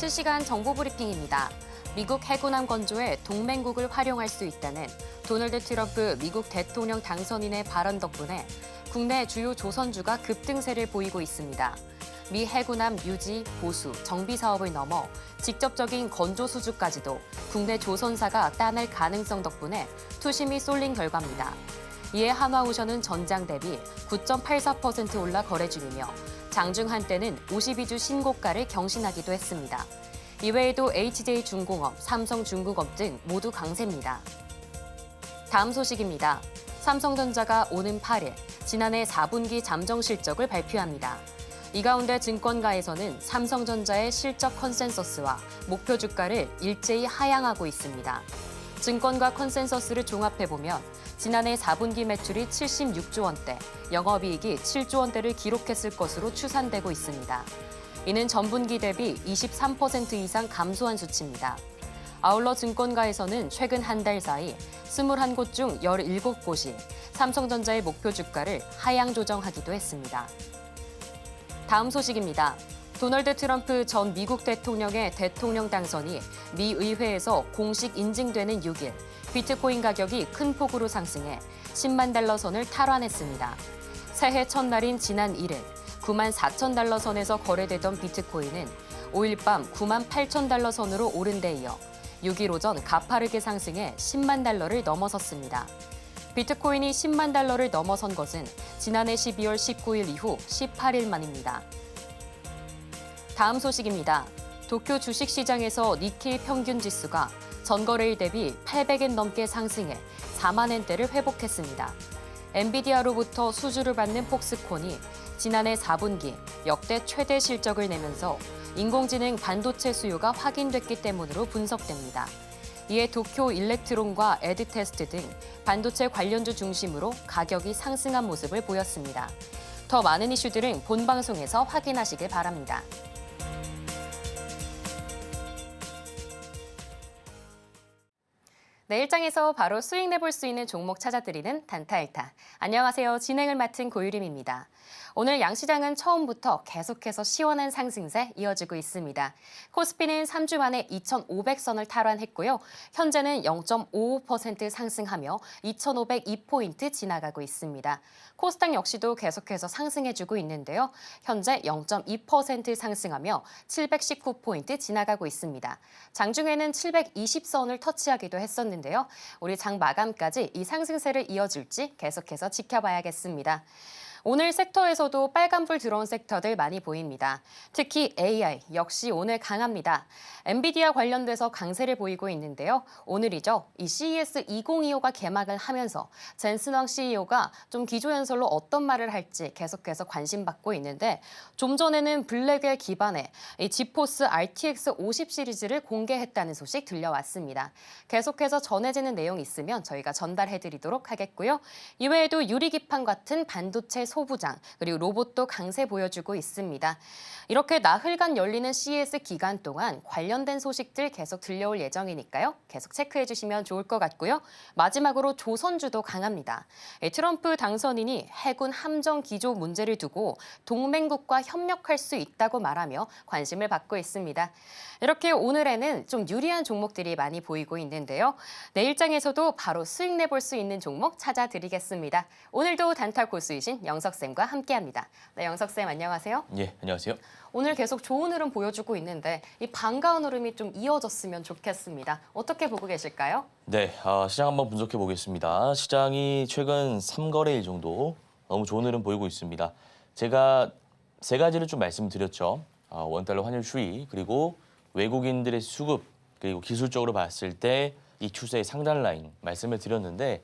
실시간 정보 브리핑입니다. 미국 해군함 건조에 동맹국을 활용할 수 있다는 도널드 트럼프 미국 대통령 당선인의 발언 덕분에 국내 주요 조선주가 급등세를 보이고 있습니다. 미 해군함 유지, 보수, 정비 사업을 넘어 직접적인 건조 수주까지도 국내 조선사가 따낼 가능성 덕분에 투심이 쏠린 결과입니다. 이에 한화오션은 전장 대비 9.84% 올라 거래 중이며 장중 한때는 52주 신고가를 경신하기도 했습니다. 이외에도 HJ중공업, 삼성중공업 등 모두 강세입니다. 다음 소식입니다. 삼성전자가 오는 8일 지난해 4분기 잠정 실적을 발표합니다. 이 가운데 증권가에서는 삼성전자의 실적 컨센서스와 목표 주가를 일제히 하향하고 있습니다. 증권가 컨센서스를 종합해보면 지난해 4분기 매출이 76조 원대, 영업이익이 7조 원대를 기록했을 것으로 추산되고 있습니다. 이는 전분기 대비 23% 이상 감소한 수치입니다. 아울러 증권가에서는 최근 한 달 사이 21곳 중 17곳이 삼성전자의 목표 주가를 하향 조정하기도 했습니다. 다음 소식입니다. 도널드 트럼프 전 미국 대통령의 대통령 당선이 미 의회에서 공식 인증되는 6일, 비트코인 가격이 큰 폭으로 상승해 10만 달러 선을 탈환했습니다. 새해 첫날인 지난 1일, 9만 4천 달러 선에서 거래되던 비트코인은 5일 밤 9만 8천 달러 선으로 오른 데 이어 6일 오전 가파르게 상승해 10만 달러를 넘어섰습니다. 비트코인이 10만 달러를 넘어선 것은 지난해 12월 19일 이후 18일 만입니다. 다음 소식입니다. 도쿄 주식시장에서 니케이 평균 지수가 전거래일 대비 800엔 넘게 상승해 4만 엔대를 회복했습니다. 엔비디아로부터 수주를 받는 폭스콘이 지난해 4분기 역대 최대 실적을 내면서 인공지능 반도체 수요가 확인됐기 때문으로 분석됩니다. 이에 도쿄 일렉트론과 에드테스트 등 반도체 관련주 중심으로 가격이 상승한 모습을 보였습니다. 더 많은 이슈들은 본 방송에서 확인하시길 바랍니다. 내일장에서 바로 수익 내볼 수 있는 종목 찾아드리는 단타일타. 안녕하세요. 진행을 맡은 고유림입니다. 오늘 양시장은 처음부터 계속해서 시원한 상승세 이어지고 있습니다. 코스피는 3주 만에 2,500선을 탈환했고요. 현재는 0.55% 상승하며 2,502포인트 지나가고 있습니다. 코스닥 역시도 계속해서 상승해주고 있는데요. 현재 0.2% 상승하며 719포인트 지나가고 있습니다. 장중에는 720선을 터치하기도 했었는데요. 우리 장 마감까지 이 상승세를 이어줄지 계속해서 지켜봐야겠습니다. 오늘 섹터에서도 빨간불 들어온 섹터들 많이 보입니다. 특히 AI 역시 오늘 강합니다. 엔비디아 관련돼서 강세를 보이고 있는데요. 오늘이죠. 이 CES 2025가 개막을 하면서 젠슨왕 CEO가 좀 기조연설로 어떤 말을 할지 계속해서 관심받고 있는데 좀 전에는 블랙웰 기반의 이 지포스 RTX 50 시리즈를 공개했다는 소식 들려왔습니다. 계속해서 전해지는 내용 있으면 저희가 전달해드리도록 하겠고요. 이외에도 유리기판 같은 반도체 소부장, 그리고 로봇도 강세 보여주고 있습니다. 이렇게 나흘간 열리는 CES 기간 동안 관련된 소식들 계속 들려올 예정이니까요. 계속 체크해 주시면 좋을 것 같고요. 마지막으로 조선주도 강합니다. 트럼프 당선인이 해군 함정 기조 문제를 두고 동맹국과 협력할 수 있다고 말하며 관심을 받고 있습니다. 이렇게 오늘에는 좀 유리한 종목들이 많이 보이고 있는데요. 내일장에서도 바로 수익 내볼 수 있는 종목 찾아드리겠습니다. 오늘도 단타 고수이신 영석쌤과 함께합니다. 네, 영석쌤 안녕하세요. 예, 안녕하세요. 오늘 계속 좋은 흐름 보여주고 있는데 이 반가운 흐름이 좀 이어졌으면 좋겠습니다. 어떻게 보고 계실까요? 네, 시장 한번 분석해 보겠습니다. 시장이 최근 3거래일 정도 너무 좋은 흐름 보이고 있습니다. 제가 세 가지를 좀 말씀드렸죠. 원달러 환율 추이, 그리고 외국인들의 수급, 그리고 기술적으로 봤을 때 이 추세의 상단 라인 말씀을 드렸는데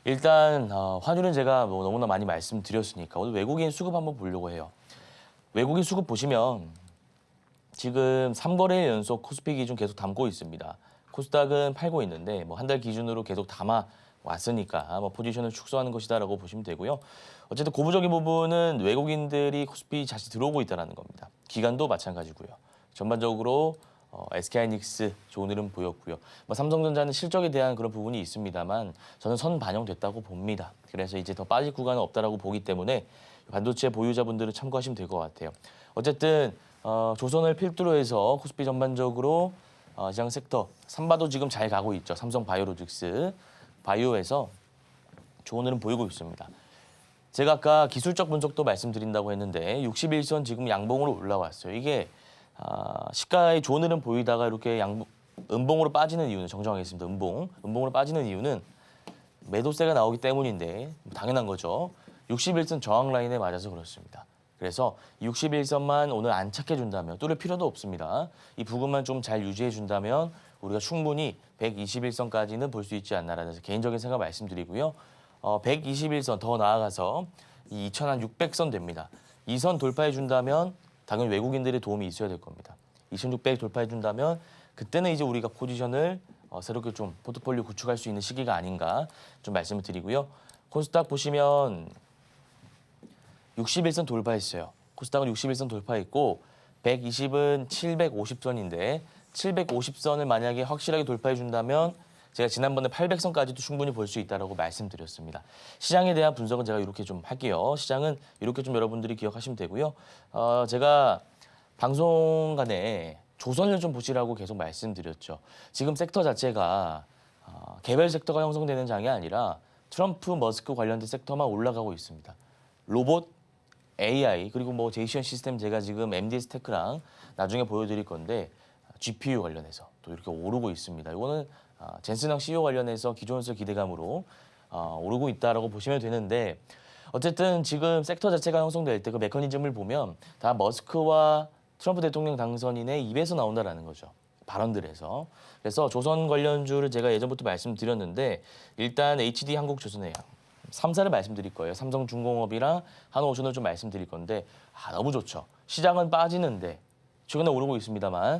일단 환율은 제가 너무나 많이 말씀드렸으니까 오늘 외국인 수급 한번 보려고 해요. 외국인 수급 보시면 지금 3거래일 연속 코스피 기준 계속 담고 있습니다. 코스닥은 팔고 있는데 한 달 기준으로 계속 담아 왔으니까 포지션을 축소하는 것이다라고 보시면 되고요. 어쨌든 고부적인 부분은 외국인들이 코스피 다시 들어오고 있다는 겁니다. 기간도 마찬가지고요. 전반적으로 SK하이닉스 좋은 흐름 보였고요. 삼성전자는 실적에 대한 그런 부분이 있습니다만 저는 선 반영됐다고 봅니다. 그래서 이제 더 빠질 구간은 없다라고 보기 때문에 반도체 보유자분들은 참고하시면 될 것 같아요. 어쨌든 조선을 필두로 해서 코스피 전반적으로 시장 섹터 삼바도 지금 잘 가고 있죠. 삼성 바이오로직스 바이오에서 좋은 흐름 보이고 있습니다. 제가 아까 기술적 분석도 말씀드린다고 했는데 61선 지금 양봉으로 올라왔어요. 이게 시가에 좋은 흐름 보이다가 이렇게 음봉으로 빠지는 이유는 정정하겠습니다. 음봉으로 빠지는 이유는 매도세가 나오기 때문인데 당연한 거죠. 61선 저항 라인에 맞아서 그렇습니다. 그래서 61선만 오늘 안착해준다면 뚫을 필요도 없습니다. 이 부분만 좀 잘 유지해준다면 우리가 충분히 121선까지는 볼 수 있지 않나라는 개인적인 생각 말씀드리고요. 121선 더 나아가서 이 2,600선 됩니다. 이 선 돌파해준다면 당연히 외국인들의 도움이 있어야 될 겁니다. 2,600 돌파해준다면 그때는 이제 우리가 포지션을 새롭게 좀 포트폴리오 구축할 수 있는 시기가 아닌가 좀 말씀을 드리고요. 코스닥 보시면 61선 돌파했어요. 코스닥은 61선 돌파했고 120은 750선인데 750선을 만약에 확실하게 돌파해 준다면 제가 지난번에 800선까지도 충분히 볼 수 있다고 말씀드렸습니다. 시장에 대한 분석은 제가 이렇게 좀 할게요. 시장은 이렇게 좀 여러분들이 기억하시면 되고요. 제가 방송간에 조선을 좀 보시라고 계속 말씀드렸죠. 지금 sek터 자체가 개별 섹터가 형성되는 장이 아니라 트럼프, 머스크 관련된 섹터만 올라가고 있습니다. 로봇, AI 그리고 뭐 제이션 시스템 제가 지금 MDS 테크랑 나중에 보여드릴 건데 GPU 관련해서 또 이렇게 오르고 있습니다. 이거는 젠슨왕 CEO 관련해서 기존에서 기대감으로 오르고 있다라고 보시면 되는데 어쨌든 지금 섹터 자체가 형성될 때 그 메커니즘을 보면 다 머스크와 트럼프 대통령 당선인의 입에서 나온다라는 거죠. 발언들에서. 그래서 조선 관련주를 제가 예전부터 말씀드렸는데 일단 HD 한국조선해양 3사를 말씀드릴 거예요. 삼성중공업이랑 한화오션을 좀 말씀드릴 건데 너무 좋죠. 시장은 빠지는데 최근에 오르고 있습니다만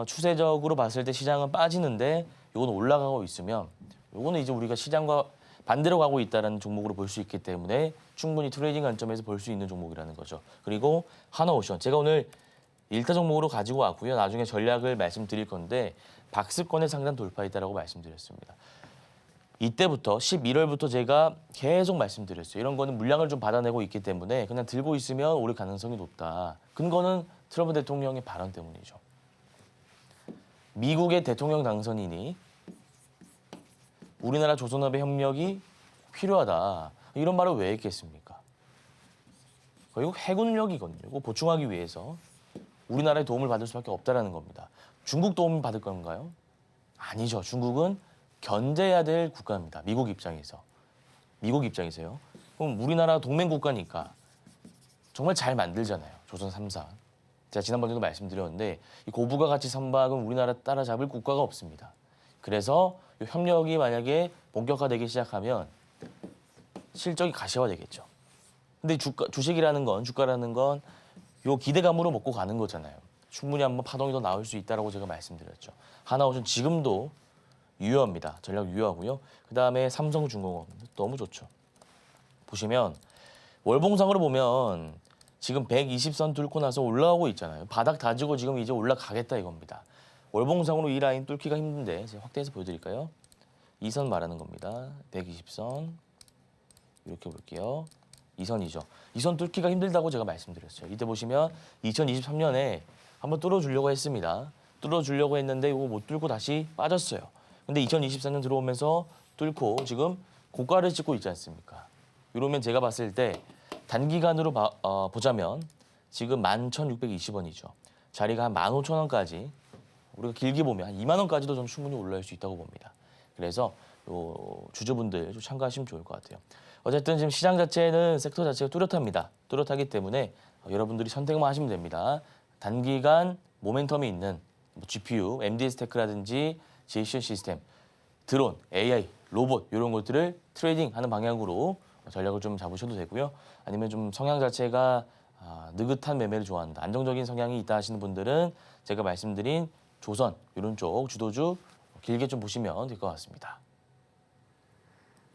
추세적으로 봤을 때 시장은 빠지는데 이건 올라가고 있으면 이거는 이제 우리가 시장과 반대로 가고 있다는 종목으로 볼 수 있기 때문에 충분히 트레이딩 관점에서 볼 수 있는 종목이라는 거죠. 그리고 한화오션 제가 오늘 1타 종목으로 가지고 왔고요. 나중에 전략을 말씀드릴 건데 박스권의 상단 돌파했다라고 말씀드렸습니다. 이때부터 11월부터 제가 계속 말씀드렸어요. 이런 거는 물량을 좀 받아내고 있기 때문에 그냥 들고 있으면 오를 가능성이 높다. 근거는 트럼프 대통령의 발언 때문이죠. 미국의 대통령 당선인이 우리나라 조선업의 협력이 필요하다. 이런 말을 왜 했겠습니까? 이거 해군력이거든요. 이거 보충하기 위해서 우리나라의 도움을 받을 수밖에 없다는 겁니다. 중국 도움을 받을 건가요? 아니죠. 중국은 견제해야 될 국가입니다. 미국 입장에서. 미국 입장에서요. 그럼 우리나라 동맹 국가니까 정말 잘 만들잖아요. 조선 3사. 제가 지난번에도 말씀드렸는데 이 고부가 가치 선박은 우리나라 따라잡을 국가가 없습니다. 그래서 이 협력이 만약에 본격화되기 시작하면 실적이 가시화되겠죠. 근데 주식이라는 건 주가라는 건 요 기대감으로 먹고 가는 거잖아요. 충분히 한번 파동이 더 나올 수 있다라고 제가 말씀드렸죠. 하나오션 지금도 유효합니다. 전략 유효하고요. 그다음에 삼성중공업 너무 좋죠. 보시면 월봉상으로 보면 지금 120선 뚫고 나서 올라오고 있잖아요. 바닥 다지고 지금 이제 올라가겠다 이겁니다. 월봉상으로 이 라인 뚫기가 힘든데 제가 확대해서 보여드릴까요? 이 선 말하는 겁니다. 120선 이렇게 볼게요. 이 선이죠. 이 선 뚫기가 힘들다고 제가 말씀드렸어요. 이때 보시면 2023년에 한번 뚫어주려고 했습니다. 뚫어주려고 했는데 이거 못 뚫고 다시 빠졌어요. 근데 2024년 들어오면서 뚫고 지금 고가를 찍고 있지 않습니까? 이러면 제가 봤을 때 단기간으로 보자면 지금 11,620원이죠. 자리가 한 15,000원까지 우리가 길게 보면 한 2만 원까지도 좀 충분히 올라올 수 있다고 봅니다. 그래서 주주분들 좀 참고하시면 좋을 것 같아요. 어쨌든 지금 시장 자체는 섹터 자체가 뚜렷합니다. 뚜렷하기 때문에 여러분들이 선택만 하시면 됩니다. 단기간 모멘텀이 있는 GPU, MDS 테크라든지 제이션 시스템, 드론, AI, 로봇 이런 것들을 트레이딩하는 방향으로 전략을 좀 잡으셔도 되고요. 아니면 좀 성향 자체가 느긋한 매매를 좋아한다. 안정적인 성향이 있다 하시는 분들은 제가 말씀드린 조선 이런 쪽 주도주 길게 좀 보시면 될 것 같습니다.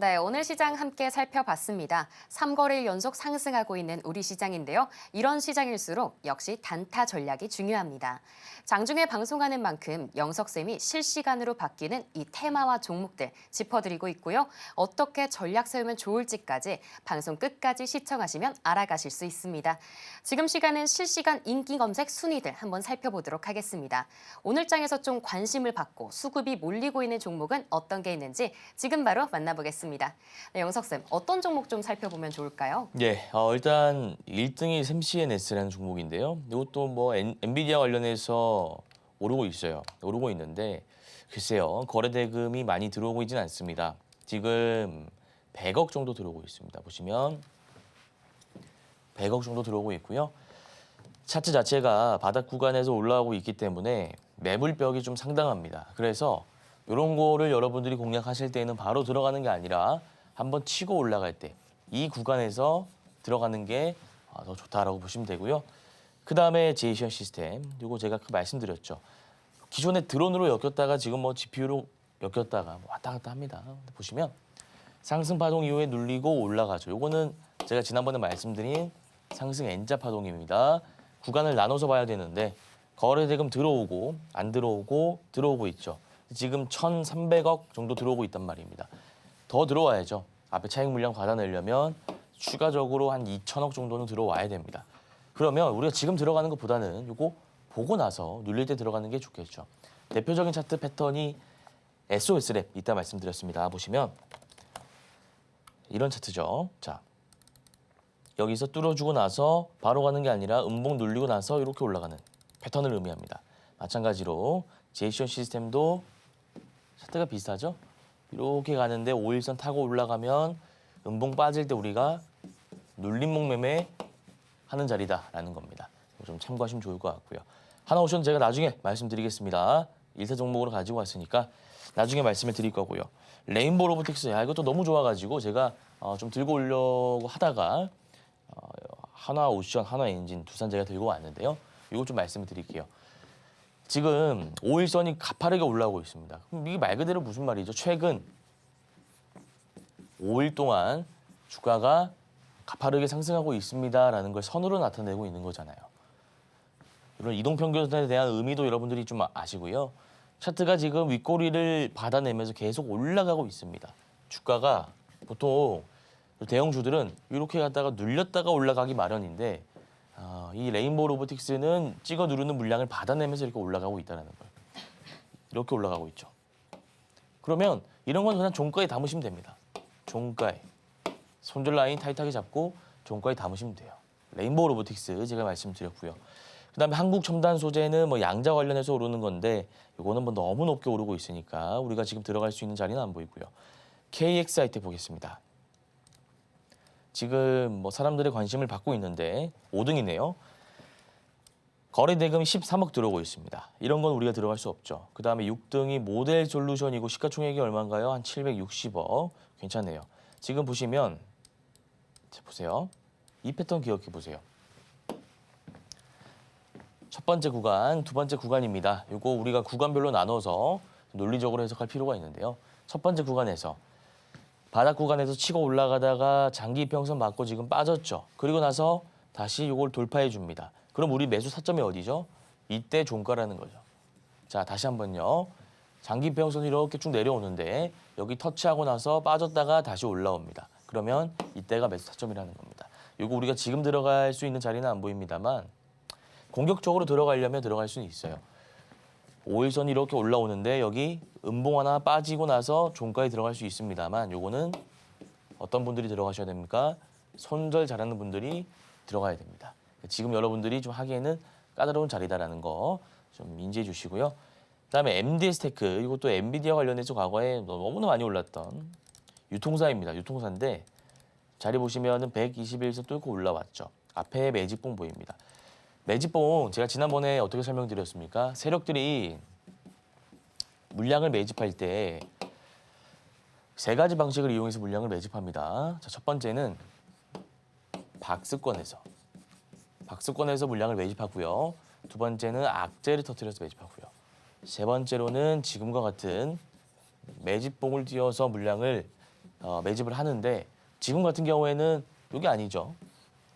네, 오늘 시장 함께 살펴봤습니다. 3거래일 연속 상승하고 있는 우리 시장인데요. 이런 시장일수록 역시 단타 전략이 중요합니다. 장중에 방송하는 만큼 영석쌤이 실시간으로 바뀌는 이 테마와 종목들 짚어드리고 있고요. 어떻게 전략 세우면 좋을지까지 방송 끝까지 시청하시면 알아가실 수 있습니다. 지금 시간은 실시간 인기 검색 순위들 한번 살펴보도록 하겠습니다. 오늘 장에서 좀 관심을 받고 수급이 몰리고 있는 종목은 어떤 게 있는지 지금 바로 만나보겠습니다. 네, 영석쌤, 어떤 종목 좀 살펴보면 좋을까요? 예, 일단 1등이 샘CNS라는 종목인데요. 이것도 뭐 엔비디아 관련해서 오르고 있어요. 오르고 있는데 글쎄요, 거래 대금이 많이 들어오고 있지는 않습니다. 지금 100억 정도 들어오고 있습니다. 보시면 100억 정도 들어오고 있고요. 차트 자체가 바닥 구간에서 올라오고 있기 때문에 매물벽이 좀 상당합니다. 그래서 이런 거를 여러분들이 공략하실 때는 바로 들어가는 게 아니라 한번 치고 올라갈 때 이 구간에서 들어가는 게 더 좋다라고 보시면 되고요. 그 다음에 제이션 시스템, 이거 제가 말씀드렸죠. 기존에 드론으로 엮였다가 지금 뭐 GPU로 엮였다가 왔다 갔다 합니다. 보시면 상승 파동 이후에 눌리고 올라가죠. 요거는 제가 지난번에 말씀드린 상승 N자 파동입니다. 구간을 나눠서 봐야 되는데 거래 대금 들어오고 안 들어오고 들어오고 있죠. 지금 1,300억 정도 들어오고 있단 말입니다. 더 들어와야죠. 앞에 차익 물량 받아내려면 추가적으로 한 2천억 정도는 들어와야 됩니다. 그러면 우리가 지금 들어가는 것보다는 이거 보고 나서 눌릴 때 들어가는 게 좋겠죠. 대표적인 차트 패턴이 SOS랩 이따 말씀드렸습니다. 보시면 이런 차트죠. 자, 여기서 뚫어주고 나서 바로 가는 게 아니라 음봉 눌리고 나서 이렇게 올라가는 패턴을 의미합니다. 마찬가지로 제이션 시스템도 차트가 비슷하죠? 이렇게 가는데 5일선 타고 올라가면 음봉 빠질 때 우리가 눌림목 매매 하는 자리다라는 겁니다. 좀 참고하시면 좋을 것 같고요. 하나오션 제가 나중에 말씀드리겠습니다. 1사 종목으로 가지고 왔으니까 나중에 말씀을 드릴 거고요. 레인보우 로보틱스, 이것도 너무 좋아가지고 제가 좀 들고 오려고 하다가 하나오션, 하나엔진 두산 제가 들고 왔는데요. 이거 좀 말씀을 드릴게요. 지금 5일선이 가파르게 올라오고 있습니다. 그럼 이게 말 그대로 무슨 말이죠? 최근 5일 동안 주가가 가파르게 상승하고 있습니다라는 걸 선으로 나타내고 있는 거잖아요. 이런 이동평균선에 대한 의미도 여러분들이 좀 아시고요. 차트가 지금 윗꼬리를 받아내면서 계속 올라가고 있습니다. 주가가 보통 대형주들은 이렇게 갔다가 눌렸다가 올라가기 마련인데 이 레인보우 로보틱스는 찍어 누르는 물량을 받아내면서 이렇게 올라가고 있다는 거예요. 이렇게 올라가고 있죠. 그러면 이런 건 그냥 종가에 담으시면 됩니다. 종가에. 손절 라인 타이트하게 잡고 종가에 담으시면 돼요. 레인보우 로보틱스 제가 말씀드렸고요. 그다음에 한국 첨단 소재는 뭐 양자 관련해서 오르는 건데 이거는 뭐 너무 높게 오르고 있으니까 우리가 지금 들어갈 수 있는 자리는 안 보이고요. KXIT 보겠습니다. 지금 뭐 사람들의 관심을 받고 있는데 5등이네요. 거래 대금이 13억 들어오고 있습니다. 이런 건 우리가 들어갈 수 없죠. 그다음에 6등이 모델 솔루션이고 시가총액이 얼마인가요? 한 760억. 괜찮네요. 지금 보시면 보세요. 이 패턴 기억해 보세요. 첫 번째 구간, 두 번째 구간입니다. 이거 우리가 구간별로 나눠서 논리적으로 해석할 필요가 있는데요. 첫 번째 구간에서 바닥 구간에서 치고 올라가다가 장기 이평선 맞고 지금 빠졌죠. 그리고 나서 다시 이걸 돌파해 줍니다. 그럼 우리 매수 타점이 어디죠? 이때 종가라는 거죠. 자, 다시 한번요. 장기 이평선이 이렇게 쭉 내려오는데 여기 터치하고 나서 빠졌다가 다시 올라옵니다. 그러면 이때가 매수 타점이라는 겁니다. 이거 우리가 지금 들어갈 수 있는 자리는 안 보입니다만 공격적으로 들어가려면 들어갈 수는 있어요. 5일선이 이렇게 올라오는데 여기 음봉 하나 빠지고 나서 종가에 들어갈 수 있습니다만 요거는 어떤 분들이 들어가셔야 됩니까? 손절 잘하는 분들이 들어가야 됩니다. 지금 여러분들이 좀 하기에는 까다로운 자리다라는 거 좀 인지해 주시고요. 그다음에 MDS테크 이것도 엔비디아 관련해서 과거에 너무나 많이 올랐던 유통사입니다. 유통사인데 자리 보시면은 121선 뚫고 올라왔죠. 앞에 매집봉 보입니다. 매집봉 제가 지난번에 어떻게 설명드렸습니까? 세력들이 물량을 매집할 때 세 가지 방식을 이용해서 물량을 매집합니다. 자, 첫 번째는 박스권에서 물량을 매집하고요. 두 번째는 악재를 터뜨려서 매집하고요. 세 번째로는 지금과 같은 매집봉을 띄워서 물량을 매집을 하는데 지금 같은 경우에는 이게 아니죠.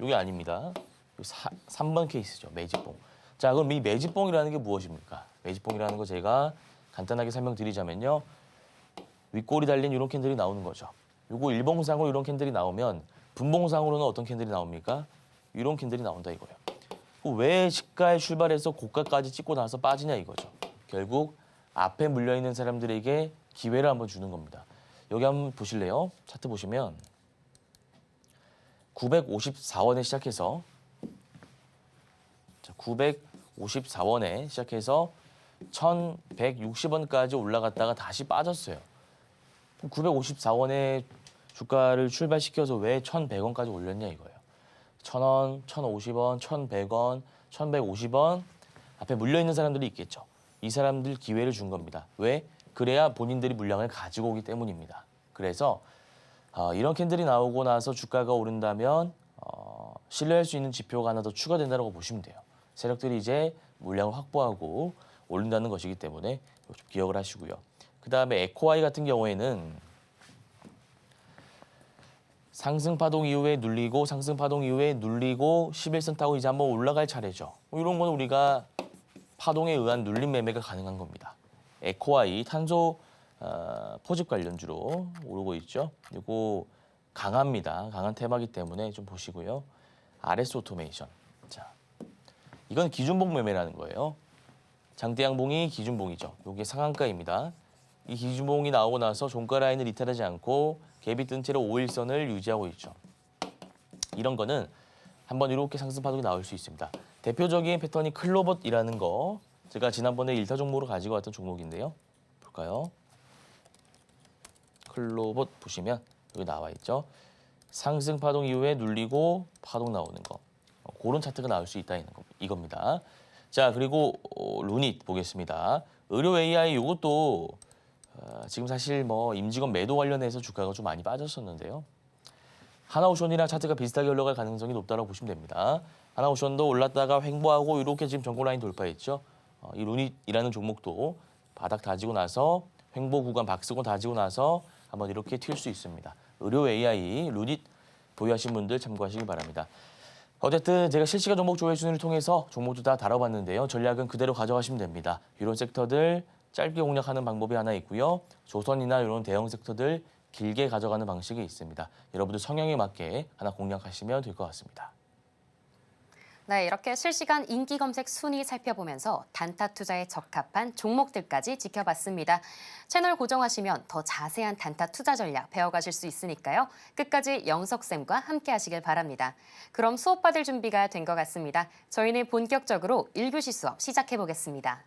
이게 아닙니다. 3번 케이스죠. 매집봉. 자, 그럼 이 매집봉이라는 게 무엇입니까? 매집봉이라는 거 제가 간단하게 설명드리자면요. 윗골이 달린 이런 캔들이 나오는 거죠. 요거 일봉상으로 이런 캔들이 나오면 분봉상으로는 어떤 캔들이 나옵니까? 이런 캔들이 나온다 이거예요. 왜 시가에 출발해서 고가까지 찍고 나서 빠지냐 이거죠. 결국 앞에 물려있는 사람들에게 기회를 한번 주는 겁니다. 여기 한번 보실래요? 차트 보시면 954원에 시작해서 954원에 시작해서 1160원까지 올라갔다가 다시 빠졌어요. 954원에 주가를 출발시켜서 왜 1100원까지 올렸냐 이거예요. 1000원, 1050원, 1100원, 1150원 앞에 물려있는 사람들이 있겠죠. 이 사람들 기회를 준 겁니다. 왜? 그래야 본인들이 물량을 가지고 오기 때문입니다. 그래서 이런 캔들이 나오고 나서 주가가 오른다면 신뢰할 수 있는 지표가 하나 더 추가된다고 보시면 돼요. 세력들이 이제 물량을 확보하고 올린다는 것이기 때문에 좀 기억을 하시고요. 그다음에 에코아이 같은 경우에는 상승 파동 이후에 눌리고 상승 파동 이후에 눌리고 11선 타고 이제 한번 올라갈 차례죠. 이런 건 우리가 파동에 의한 눌림 매매가 가능한 겁니다. 에코아이 탄소 포집 관련주로 오르고 있죠. 그리고 강합니다. 강한 테마기 때문에 좀 보시고요. RS 오토메이션. 자, 이건 기준봉 매매라는 거예요. 장대양봉이 기준봉이죠. 이게 상한가입니다. 이 기준봉이 나오고 나서 종가 라인을 이탈하지 않고 갭이 뜬 채로 5일선을 유지하고 있죠. 이런 거는 한번 이렇게 상승 파동이 나올 수 있습니다. 대표적인 패턴이 클로봇이라는 거. 제가 지난번에 1타 종목으로 가지고 왔던 종목인데요. 볼까요? 클로봇 보시면 여기 나와 있죠. 상승 파동 이후에 눌리고 파동 나오는 거. 그런 차트가 나올 수 있다 이겁니다. 자, 그리고 루닛 보겠습니다. 의료 AI 이것도 지금 사실 뭐 임직원 매도 관련해서 주가가 좀 많이 빠졌었는데요. 하나오션이랑 차트가 비슷하게 올라갈 가능성이 높다고 보시면 됩니다. 하나오션도 올랐다가 횡보하고 이렇게 지금 전고 라인 돌파했죠. 이 루닛이라는 종목도 바닥 다지고 나서 횡보 구간 박스권 다지고 나서 한번 이렇게 튈 수 있습니다. 의료 AI, 루닛 보유하신 분들 참고하시기 바랍니다. 어쨌든 제가 실시간 종목 조회 순위를 통해서 종목도 다 다뤄봤는데요. 전략은 그대로 가져가시면 됩니다. 이런 섹터들 짧게 공략하는 방법이 하나 있고요. 조선이나 이런 대형 섹터들 길게 가져가는 방식이 있습니다. 여러분들 성향에 맞게 하나 공략하시면 될 것 같습니다. 네, 이렇게 실시간 인기 검색 순위 살펴보면서 단타 투자에 적합한 종목들까지 지켜봤습니다. 채널 고정하시면 더 자세한 단타 투자 전략 배워가실 수 있으니까요. 끝까지 영석쌤과 함께 하시길 바랍니다. 그럼 수업 받을 준비가 된 것 같습니다. 저희는 본격적으로 1교시 수업 시작해 보겠습니다.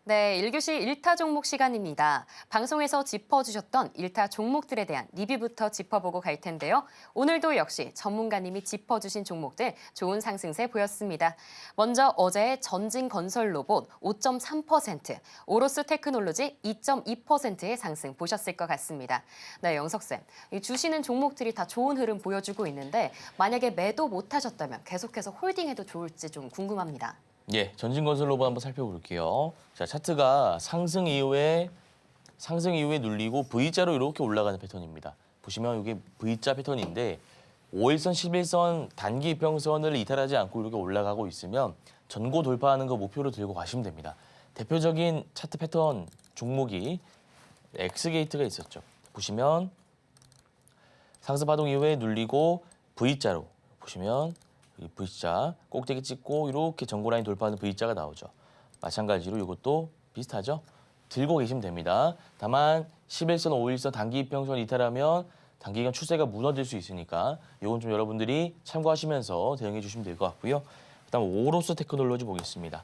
네, 1교시 1타 종목 시간입니다. 방송에서 짚어주셨던 1타 종목들에 대한 리뷰부터 짚어보고 갈 텐데요. 오늘도 역시 전문가님이 짚어주신 종목들 좋은 상승세 보였습니다. 먼저 어제의 전진건설로봇 5.3%, 오로스 테크놀로지 2.2%의 상승 보셨을 것 같습니다. 네, 영석쌤, 주시는 종목들이 다 좋은 흐름 보여주고 있는데 만약에 매도 못하셨다면 계속해서 홀딩해도 좋을지 좀 궁금합니다. 예, 전진건설 로봇 한번 살펴볼게요. 자, 차트가 상승 이후에 눌리고 V자로 이렇게 올라가는 패턴입니다. 보시면 이게 V자 패턴인데 5일선, 11선 단기 이평선을 이탈하지 않고 이렇게 올라가고 있으면 전고 돌파하는 거 목표로 들고 가시면 됩니다. 대표적인 차트 패턴 종목이 엑스게이트가 있었죠. 보시면 상승 파동 이후에 눌리고 V자로 보시면 V자 꼭대기 찍고 이렇게 전고 라인 돌파하는 V자가 나오죠. 마찬가지로 이것도 비슷하죠. 들고 계시면 됩니다. 다만 11선, 5일선 단기 이평선 이탈하면 단기간 추세가 무너질 수 있으니까 이건 좀 여러분들이 참고하시면서 대응해 주시면 될 것 같고요. 그다음 오로스 테크놀로지 보겠습니다.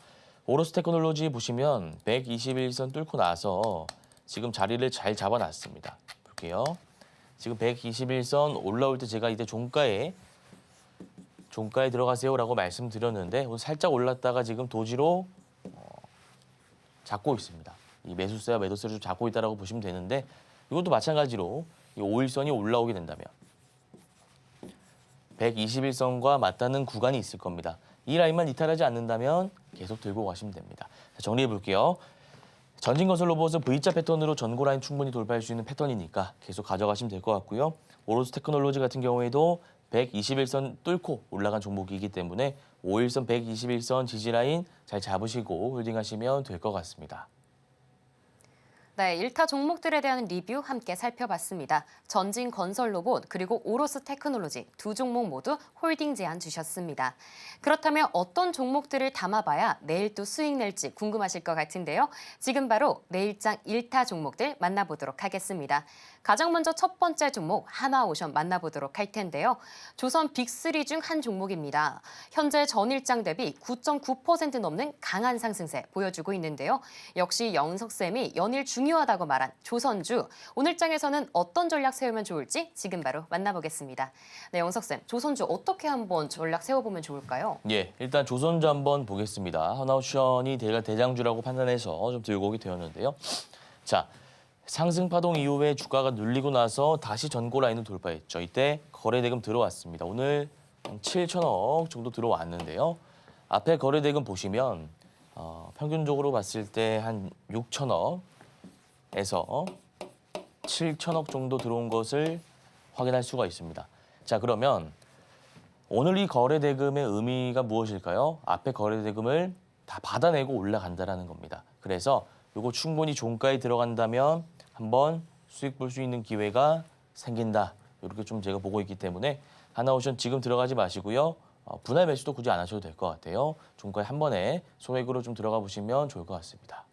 오로스 테크놀로지 보시면 121선 뚫고 나서 지금 자리를 잘 잡아놨습니다. 볼게요. 지금 121선 올라올 때 제가 이때 종가에 들어가세요라고 말씀드렸는데 오늘 살짝 올랐다가 지금 도지로 잡고 있습니다. 이 매수세와 매도세를 좀 잡고 있다라고 보시면 되는데 이것도 마찬가지로 이 5일선이 올라오게 된다면 121선과 맞닿는 구간이 있을 겁니다. 이 라인만 이탈하지 않는다면 계속 들고 가시면 됩니다. 자, 정리해 볼게요. 전진건설 로봇은 V자 패턴으로 전고 라인 충분히 돌파할 수 있는 패턴이니까 계속 가져가시면 될 것 같고요. 오로스 테크놀로지 같은 경우에도 121선 뚫고 올라간 종목이기 때문에 5일선 121선 지지 라인 잘 잡으시고 홀딩하시면 될 것 같습니다. 네, 1타 종목들에 대한 리뷰 함께 살펴봤습니다. 전진건설로봇 그리고 오로스 테크놀로지 두 종목 모두 홀딩 제한 주셨습니다. 그렇다면 어떤 종목들을 담아봐야 내일 또 수익 낼지 궁금하실 것 같은데요. 지금 바로 내일장 1타 종목들 만나보도록 하겠습니다. 가장 먼저 첫 번째 종목 하나오션 만나보도록 할 텐데요. 조선 빅3 중 한 종목입니다. 현재 전일장 대비 9.9% 넘는 강한 상승세 보여주고 있는데요. 역시 영석쌤이 연일 중요하다고 말한 조선주, 오늘 장에서는 어떤 전략 세우면 좋을지 지금 바로 만나보겠습니다. 네, 영석쌤, 조선주 어떻게 한번 전략 세워보면 좋을까요? 예, 일단 조선주 한번 보겠습니다. 하나옵션이 대장주라고 판단해서 좀 들고 오게 되었는데요. 자, 상승 파동 이후에 주가가 눌리고 나서 다시 전고 라인을 돌파했죠. 이때 거래대금 들어왔습니다. 오늘 7천억 정도 들어왔는데요. 앞에 거래대금 보시면 평균적으로 봤을 때 한 6천억에서 7천억 정도 들어온 것을 확인할 수가 있습니다. 자, 그러면 오늘 이 거래대금의 의미가 무엇일까요? 앞에 거래대금을 다 받아내고 올라간다는 겁니다. 그래서 이거 충분히 종가에 들어간다면 한번 수익 볼 수 있는 기회가 생긴다. 이렇게 좀 제가 보고 있기 때문에 하나오션 지금 들어가지 마시고요. 분할 매수도 굳이 안 하셔도 될 것 같아요. 종가에 한 번에 소액으로 좀 들어가 보시면 좋을 것 같습니다.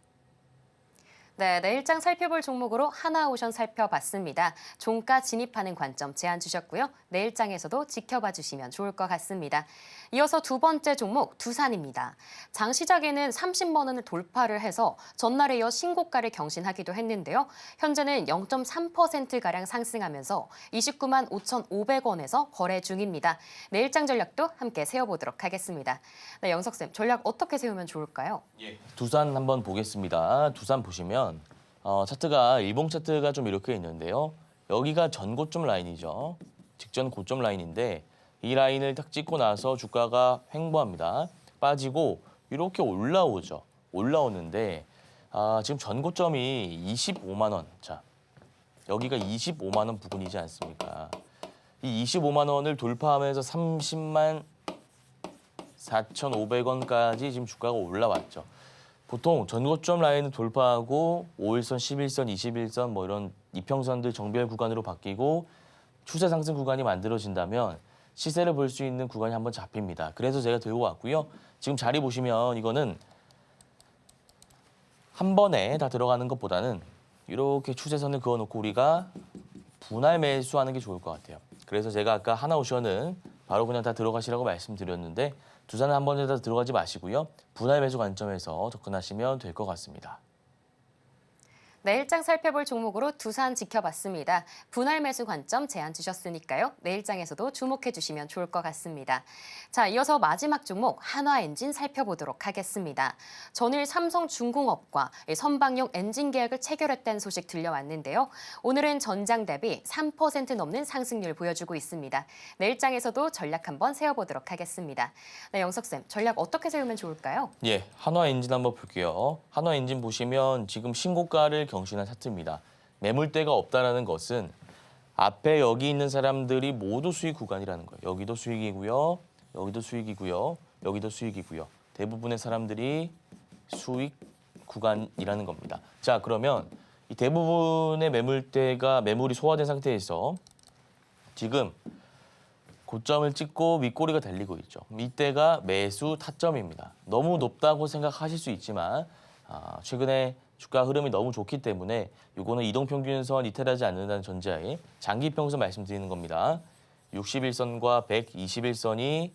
네, 내일장 살펴볼 종목으로 하나오션 살펴봤습니다. 종가 진입하는 관점 제안 주셨고요. 내일장에서도 지켜봐 주시면 좋을 것 같습니다. 이어서 두 번째 종목 두산입니다. 장 시작에는 30만 원을 돌파를 해서 전날에 이어 신고가를 경신하기도 했는데요. 현재는 0.3%가량 상승하면서 29만 5,500원에서 거래 중입니다. 내일장 전략도 함께 세워보도록 하겠습니다. 네, 영석쌤, 전략 어떻게 세우면 좋을까요? 두산 한번 보겠습니다. 두산 보시면 차트가 일봉 차트가 좀 이렇게 있는데요. 여기가 전고점 라인이죠. 직전 고점 라인인데 이 라인을 딱 찍고 나서 주가가 횡보합니다. 빠지고 이렇게 올라오죠. 올라오는데 지금 전고점이 25만 원. 자, 여기가 25만 원 부근이지 않습니까? 이 25만 원을 돌파하면서 30만 4,500원까지 지금 주가가 올라왔죠. 보통 전고점 라인을 돌파하고 5일선, 11선, 21선 뭐 이런 이평선들 정배열 구간으로 바뀌고 추세 상승 구간이 만들어진다면 시세를 볼 수 있는 구간이 한번 잡힙니다. 그래서 제가 들고 왔고요. 지금 자리 보시면 이거는 한 번에 다 들어가는 것보다는 이렇게 추세선을 그어놓고 우리가 분할 매수하는 게 좋을 것 같아요. 그래서 제가 아까 하나오션은 바로 그냥 다 들어가시라고 말씀드렸는데 두산은 한 번에 다 들어가지 마시고요. 분할 매수 관점에서 접근하시면 될 것 같습니다. 내일장 살펴볼 종목으로 두산 지켜봤습니다. 분할 매수 관점 제안 주셨으니까요. 내일장에서도 주목해 주시면 좋을 것 같습니다. 자, 이어서 마지막 종목 한화엔진 살펴보도록 하겠습니다. 전일 삼성중공업과 선박용 엔진 계약을 체결했다는 소식 들려왔는데요. 오늘은 전장 대비 3% 넘는 상승률 보여주고 있습니다. 내일장에서도 전략 한번 세워보도록 하겠습니다. 네, 영석쌤, 전략 어떻게 세우면 좋을까요? 예, 한화엔진 한번 볼게요. 한화엔진 보시면 지금 신고가를 경신한 차트입니다. 매물대가 없다는 것은 앞에 여기 있는 사람들이 모두 수익 구간이라는 거예요. 여기도 수익이고요. 여기도 수익이고요. 여기도 수익이고요. 대부분의 사람들이 수익 구간이라는 겁니다. 자, 그러면 이 대부분의 매물이 소화된 상태에서 지금 고점을 찍고 윗꼬리가 달리고 있죠. 이때가 매수 타점입니다. 너무 높다고 생각하실 수 있지만 최근에 주가 흐름이 너무 좋기 때문에 이거는 이동평균선 이탈하지 않는다는 전제하에 장기평선 말씀드리는 겁니다. 61선과 121선이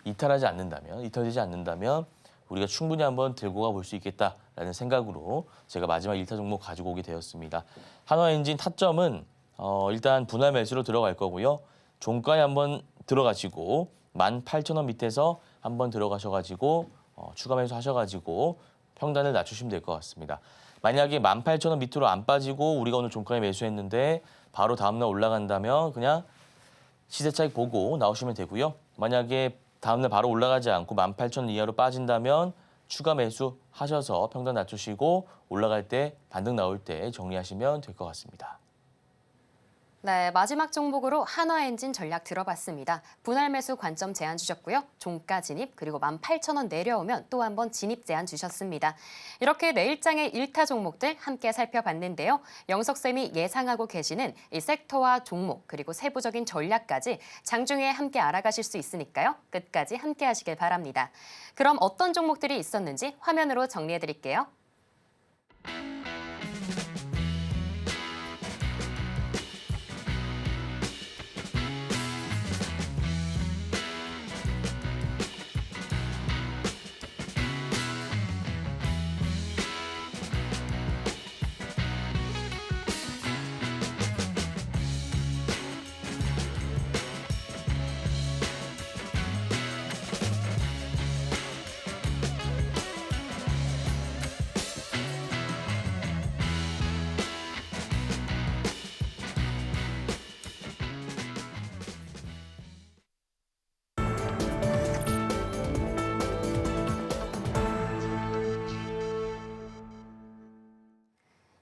이탈되지 않는다면 우리가 충분히 한번 들고 가볼 수 있겠다라는 생각으로 제가 마지막 1타 종목 가지고 오게 되었습니다. 한화엔진 타점은 일단 분할 매수로 들어갈 거고요. 종가에 한번 들어가시고 18,000원 밑에서 한번 들어가셔가지고 추가 매수 하셔가지고 평단을 낮추시면 될 것 같습니다. 만약에 18,000원 밑으로 안 빠지고 우리가 오늘 종가에 매수했는데 바로 다음날 올라간다면 그냥 시세 차익 보고 나오시면 되고요. 만약에 다음날 바로 올라가지 않고 18,000원 이하로 빠진다면 추가 매수 하셔서 평단 낮추시고 올라갈 때 반등 나올 때 정리하시면 될 것 같습니다. 네, 마지막 종목으로 한화엔진 전략 들어봤습니다. 분할 매수 관점 제안 주셨고요. 종가 진입 그리고 18,000원 내려오면 또 한 번 진입 제안 주셨습니다. 이렇게 내일장의 1타 종목들 함께 살펴봤는데요. 영석쌤이 예상하고 계시는 이 섹터와 종목 그리고 세부적인 전략까지 장중에 함께 알아가실 수 있으니까요. 끝까지 함께 하시길 바랍니다. 그럼 어떤 종목들이 있었는지 화면으로 정리해드릴게요.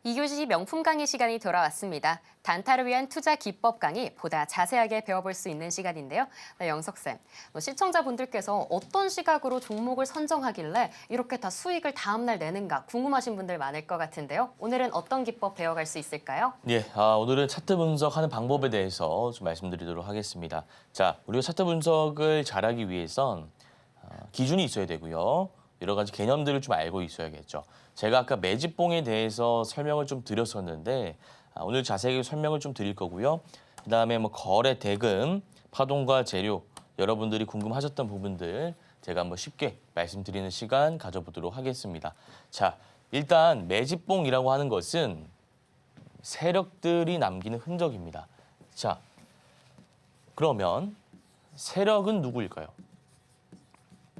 이교시 명품 강의 시간이 돌아왔습니다. 단타를 위한 투자 기법 강의 보다 자세하게 배워볼 수 있는 시간인데요. 네, 영석쌤, 시청자분들께서 어떤 시각으로 종목을 선정하길래 이렇게 다 수익을 다음날 내는가 궁금하신 분들 많을 것 같은데요. 오늘은 어떤 기법 배워갈 수 있을까요? 예, 오늘은 차트 분석하는 방법에 대해서 좀 말씀드리도록 하겠습니다. 자, 우리가 차트 분석을 잘하기 위해선 기준이 있어야 되고요. 여러 가지 개념들을 좀 알고 있어야겠죠. 제가 아까 매집봉에 대해서 설명을 좀 드렸었는데 오늘 자세하게 설명을 좀 드릴 거고요. 그다음에 뭐 거래 대금, 파동과 재료 여러분들이 궁금하셨던 부분들 제가 한번 쉽게 말씀드리는 시간 가져보도록 하겠습니다. 자, 일단 매집봉이라고 하는 것은 세력들이 남기는 흔적입니다. 자, 그러면 세력은 누구일까요?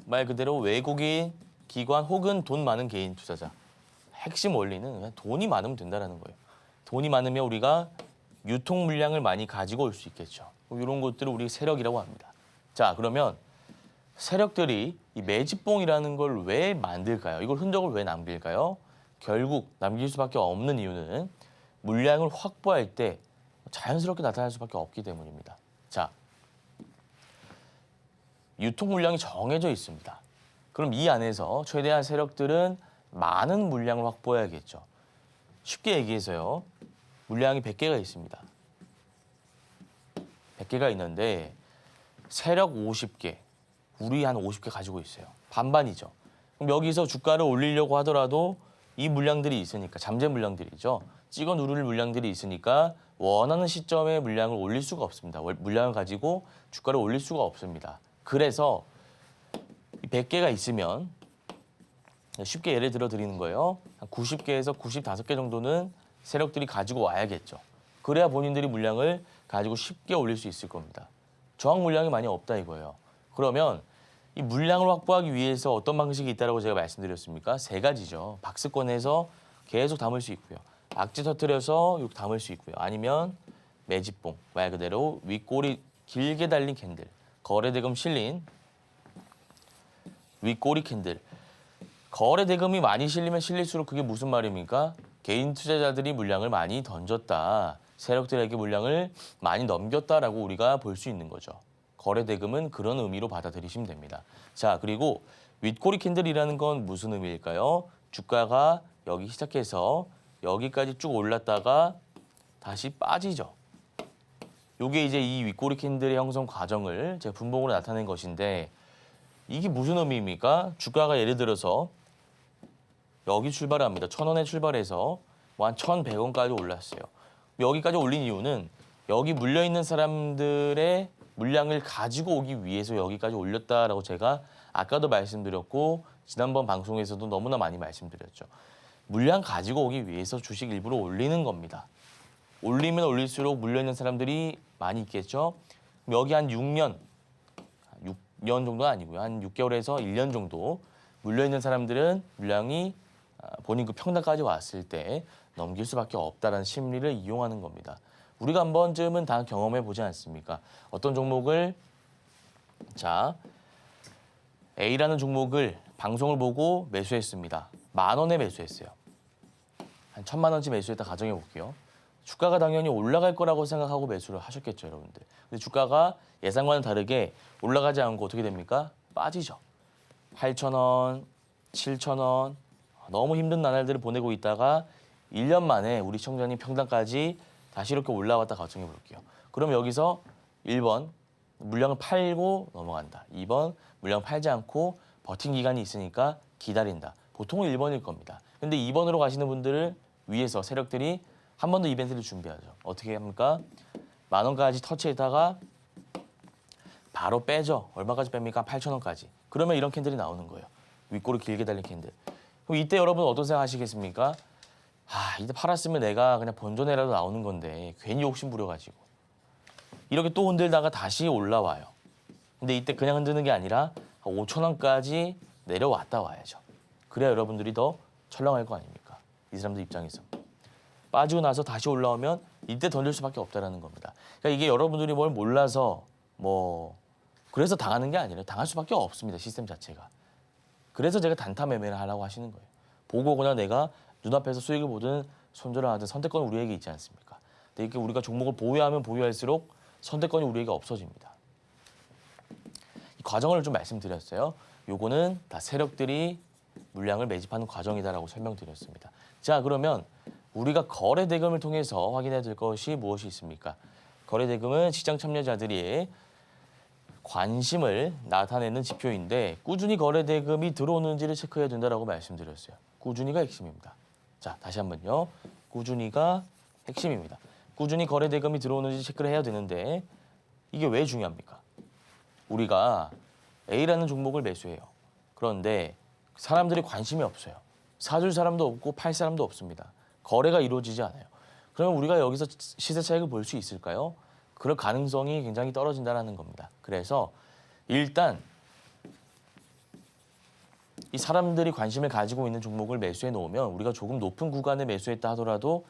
말 그대로 외국인, 기관 혹은 돈 많은 개인 투자자. 핵심 원리는 그냥 돈이 많으면 된다는 거예요. 돈이 많으면 우리가 유통 물량을 많이 가지고 올 수 있겠죠. 이런 것들을 우리 세력이라고 합니다. 자, 그러면 세력들이 이 매집봉이라는 걸 왜 만들까요? 이걸 흔적을 왜 남길까요? 결국 남길 수밖에 없는 이유는 물량을 확보할 때 자연스럽게 나타날 수밖에 없기 때문입니다. 자, 유통 물량이 정해져 있습니다. 그럼 이 안에서 최대한 세력들은 많은 물량을 확보해야겠죠. 쉽게 얘기해서요. 물량이 100개가 있습니다. 100개가 있는데 세력 50개, 우리 한 50개 가지고 있어요. 반반이죠. 그럼 여기서 주가를 올리려고 하더라도 이 물량들이 있으니까, 잠재 물량들이죠. 찍어 누를 물량들이 있으니까 원하는 시점에 물량을 올릴 수가 없습니다. 물량을 가지고 주가를 올릴 수가 없습니다. 그래서 100개가 있으면 쉽게 예를 들어 드리는 거예요. 한 90개에서 95개 정도는 세력들이 가지고 와야겠죠. 그래야 본인들이 물량을 가지고 쉽게 올릴 수 있을 겁니다. 저항 물량이 많이 없다 이거예요. 그러면 이 물량을 확보하기 위해서 어떤 방식이 있다고 제가 말씀드렸습니까? 세 가지죠. 박스권에서 계속 담을 수 있고요. 악재 터뜨려서 이렇게 담을 수 있고요. 아니면 매집봉, 말 그대로 윗꼬리 길게 달린 캔들, 거래대금 실린 윗꼬리 캔들. 거래 대금이 많이 실리면 실릴수록 그게 무슨 말입니까? 개인 투자자들이 물량을 많이 던졌다. 세력들에게 물량을 많이 넘겼다라고 우리가 볼 수 있는 거죠. 거래 대금은 그런 의미로 받아들이시면 됩니다. 자, 그리고 윗꼬리 캔들이라는 건 무슨 의미일까요? 주가가 여기 시작해서 여기까지 쭉 올랐다가 다시 빠지죠. 이게 이제 이 윗꼬리 캔들의 형성 과정을 제가 분봉으로 나타낸 것인데 이게 무슨 의미입니까? 주가가 예를 들어서 여기 출발을 합니다. 1,000원에 출발해서 뭐 한 1,100원까지 올랐어요. 여기까지 올린 이유는 여기 물려있는 사람들의 물량을 가지고 오기 위해서 여기까지 올렸다라고 제가 아까도 말씀드렸고 지난번 방송에서도 너무나 많이 말씀드렸죠. 물량 가지고 오기 위해서 주식 일부러 올리는 겁니다. 올리면 올릴수록 물려있는 사람들이 많이 있겠죠. 여기 한 6년 정도는 아니고요. 한 6개월에서 1년 정도 물려있는 사람들은 물량이 본인 그 평단까지 왔을 때 넘길 수밖에 없다는 심리를 이용하는 겁니다. 우리가 한 번쯤은 다 경험해 보지 않습니까? 어떤 종목을 A라는 종목을 방송을 보고 매수했습니다. 10,000원에 매수했어요. 한 1,000만 원치 매수했다 가정해 볼게요. 주가가 당연히 올라갈 거라고 생각하고 매수를 하셨겠죠, 여러분들. 근데 주가가 예상과는 다르게 올라가지 않고 어떻게 됩니까? 빠지죠. 8,000원, 7,000원 너무 힘든 나날들을 보내고 있다가 1년 만에 우리 시청자님 평단까지 다시 이렇게 올라왔다 가정해 볼게요. 그럼 여기서 1번 물량을 팔고 넘어간다. 2번 물량 팔지 않고 버틴 기간이 있으니까 기다린다. 보통은 1번일 겁니다. 근데 2번으로 가시는 분들을 위해서 세력들이 한 번 더 이벤트를 준비하죠. 어떻게 합니까? 10,000원까지 터치했다가 바로 빼죠. 얼마까지 뺍니까? 8,000원까지. 그러면 이런 캔들이 나오는 거예요. 윗꼬리 길게 달린 캔들. 그럼 이때 여러분 어떤 생각 하시겠습니까? 이때 팔았으면 내가 그냥 본전에라도 나오는 건데 괜히 욕심 부려가지고 이렇게 또 흔들다가 다시 올라와요. 근데 이때 그냥 흔드는 게 아니라 5,000원까지 내려왔다 와야죠. 그래야 여러분들이 더 철렁할 거 아닙니까? 이 사람들 입장에서. 빠지고 나서 다시 올라오면 이때 던질 수밖에 없다라는 겁니다. 그러니까 이게 여러분들이 뭘 몰라서 그래서 당하는 게 아니라 당할 수밖에 없습니다. 시스템 자체가. 그래서 제가 단타 매매를 하라고 하시는 거예요. 보고 오거나 내가 눈앞에서 수익을 보든 손절을 하든 선택권은 우리에게 있지 않습니까? 근데 이렇게 우리가 종목을 보유하면 보유할수록 선택권이 우리에게 없어집니다. 이 과정을 좀 말씀드렸어요. 요거는 다 세력들이 물량을 매집하는 과정이다라고 설명드렸습니다. 자, 그러면 우리가 거래 대금을 통해서 확인해야 될 것이 무엇이 있습니까? 거래 대금은 시장 참여자들이 관심을 나타내는 지표인데 꾸준히 거래 대금이 들어오는지를 체크해야 된다라고 말씀드렸어요. 꾸준히가 핵심입니다. 자, 다시 한번요. 꾸준히가 핵심입니다. 꾸준히 거래 대금이 들어오는지 체크를 해야 되는데 이게 왜 중요합니까? 우리가 A라는 종목을 매수해요. 그런데 사람들이 관심이 없어요. 사줄 사람도 없고 팔 사람도 없습니다. 거래가 이루어지지 않아요. 그러면 우리가 여기서 시세 차익을 볼 수 있을까요? 그럴 가능성이 굉장히 떨어진다는 겁니다. 그래서 일단 이 사람들이 관심을 가지고 있는 종목을 매수해 놓으면 우리가 조금 높은 구간에 매수했다 하더라도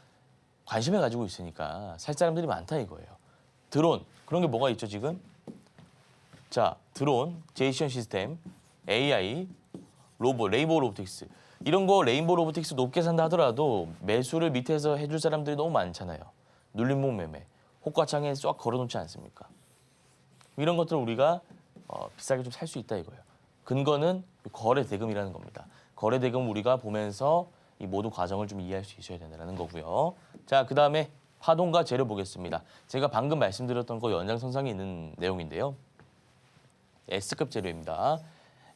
관심을 가지고 있으니까 살 사람들이 많다 이거예요. 드론, 그런 게 뭐가 있죠 지금? 자, 드론, 제이션 시스템, AI, 로봇, 레인보우 로보틱스 이런 거 레인보우 로보틱스 높게 산다 하더라도 매수를 밑에서 해줄 사람들이 너무 많잖아요. 눌림목 매매, 호가창에 쫙 걸어놓지 않습니까? 이런 것들을 우리가 비싸게 좀 살 수 있다 이거예요. 근거는 거래 대금이라는 겁니다. 거래 대금 우리가 보면서 이 모든 과정을 좀 이해할 수 있어야 된다는 거고요. 자, 그 다음에 파동과 재료 보겠습니다. 제가 방금 말씀드렸던 거 연장선상에 있는 내용인데요. S급 재료입니다.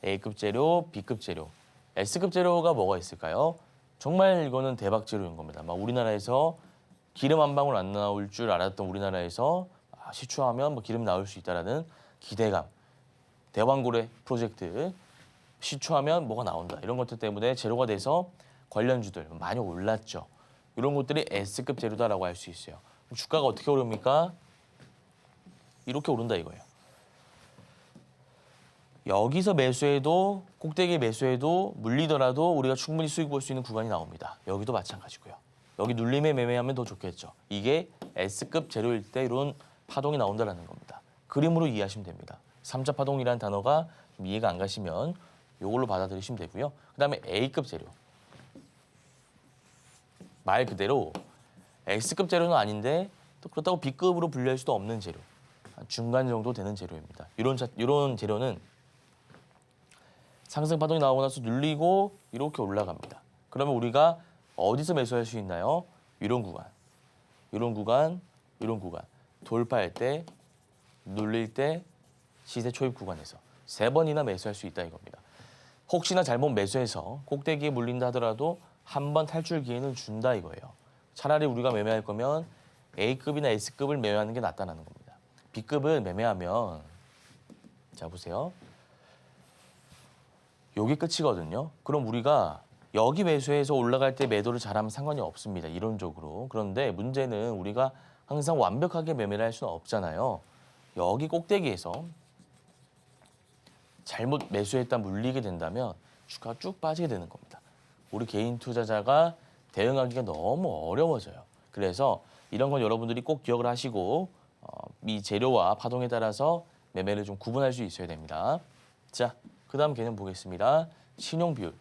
A급 재료, B급 재료. S급 재료가 뭐가 있을까요? 정말 이거는 대박 재료인 겁니다. 막 우리나라에서 기름 한 방울 안 나올 줄 알았던 우리나라에서 시추하면 기름 나올 수 있다라는 기대감. 대왕고래 프로젝트 시추하면 뭐가 나온다. 이런 것들 때문에 재료가 돼서 관련주들 많이 올랐죠. 이런 것들이 S급 재료다라고 할 수 있어요. 주가가 어떻게 오릅니까? 이렇게 오른다 이거예요. 여기서 매수해도 꼭대기 매수해도 물리더라도 우리가 충분히 수익 볼 수 있는 구간이 나옵니다. 여기도 마찬가지고요. 여기 눌림에 매매하면 더 좋겠죠. 이게 S급 재료일 때 이런 파동이 나온다는 겁니다. 그림으로 이해하시면 됩니다. 3차 파동이라는 단어가 좀 이해가 안 가시면 이걸로 받아들이시면 되고요. 그다음에 A급 재료. 말 그대로 S급 재료는 아닌데 또 그렇다고 B급으로 분류할 수도 없는 재료. 중간 정도 되는 재료입니다. 이런 재료는 상승 파동이 나오고 나서 눌리고 이렇게 올라갑니다. 그러면 우리가 어디서 매수할 수 있나요? 이런 구간, 이런 구간, 이런 구간. 돌파할 때, 눌릴 때, 시세 초입 구간에서 3번이나 매수할 수 있다 이겁니다. 혹시나 잘못 매수해서 꼭대기에 물린다 하더라도 한 번 탈출 기회는 준다 이거예요. 차라리 우리가 매매할 거면 A급이나 S급을 매매하는 게 낫다는 겁니다. B급을 매매하면 자 보세요. 여기 끝이거든요. 그럼 우리가 여기 매수해서 올라갈 때 매도를 잘하면 상관이 없습니다. 이론적으로. 그런데 문제는 우리가 항상 완벽하게 매매를 할 수는 없잖아요. 여기 꼭대기에서 잘못 매수했다 물리게 된다면 주가가 쭉 빠지게 되는 겁니다. 우리 개인 투자자가 대응하기가 너무 어려워져요. 그래서 이런 건 여러분들이 꼭 기억을 하시고 이 재료와 파동에 따라서 매매를 좀 구분할 수 있어야 됩니다. 자, 그 다음 개념 보겠습니다. 신용 비율.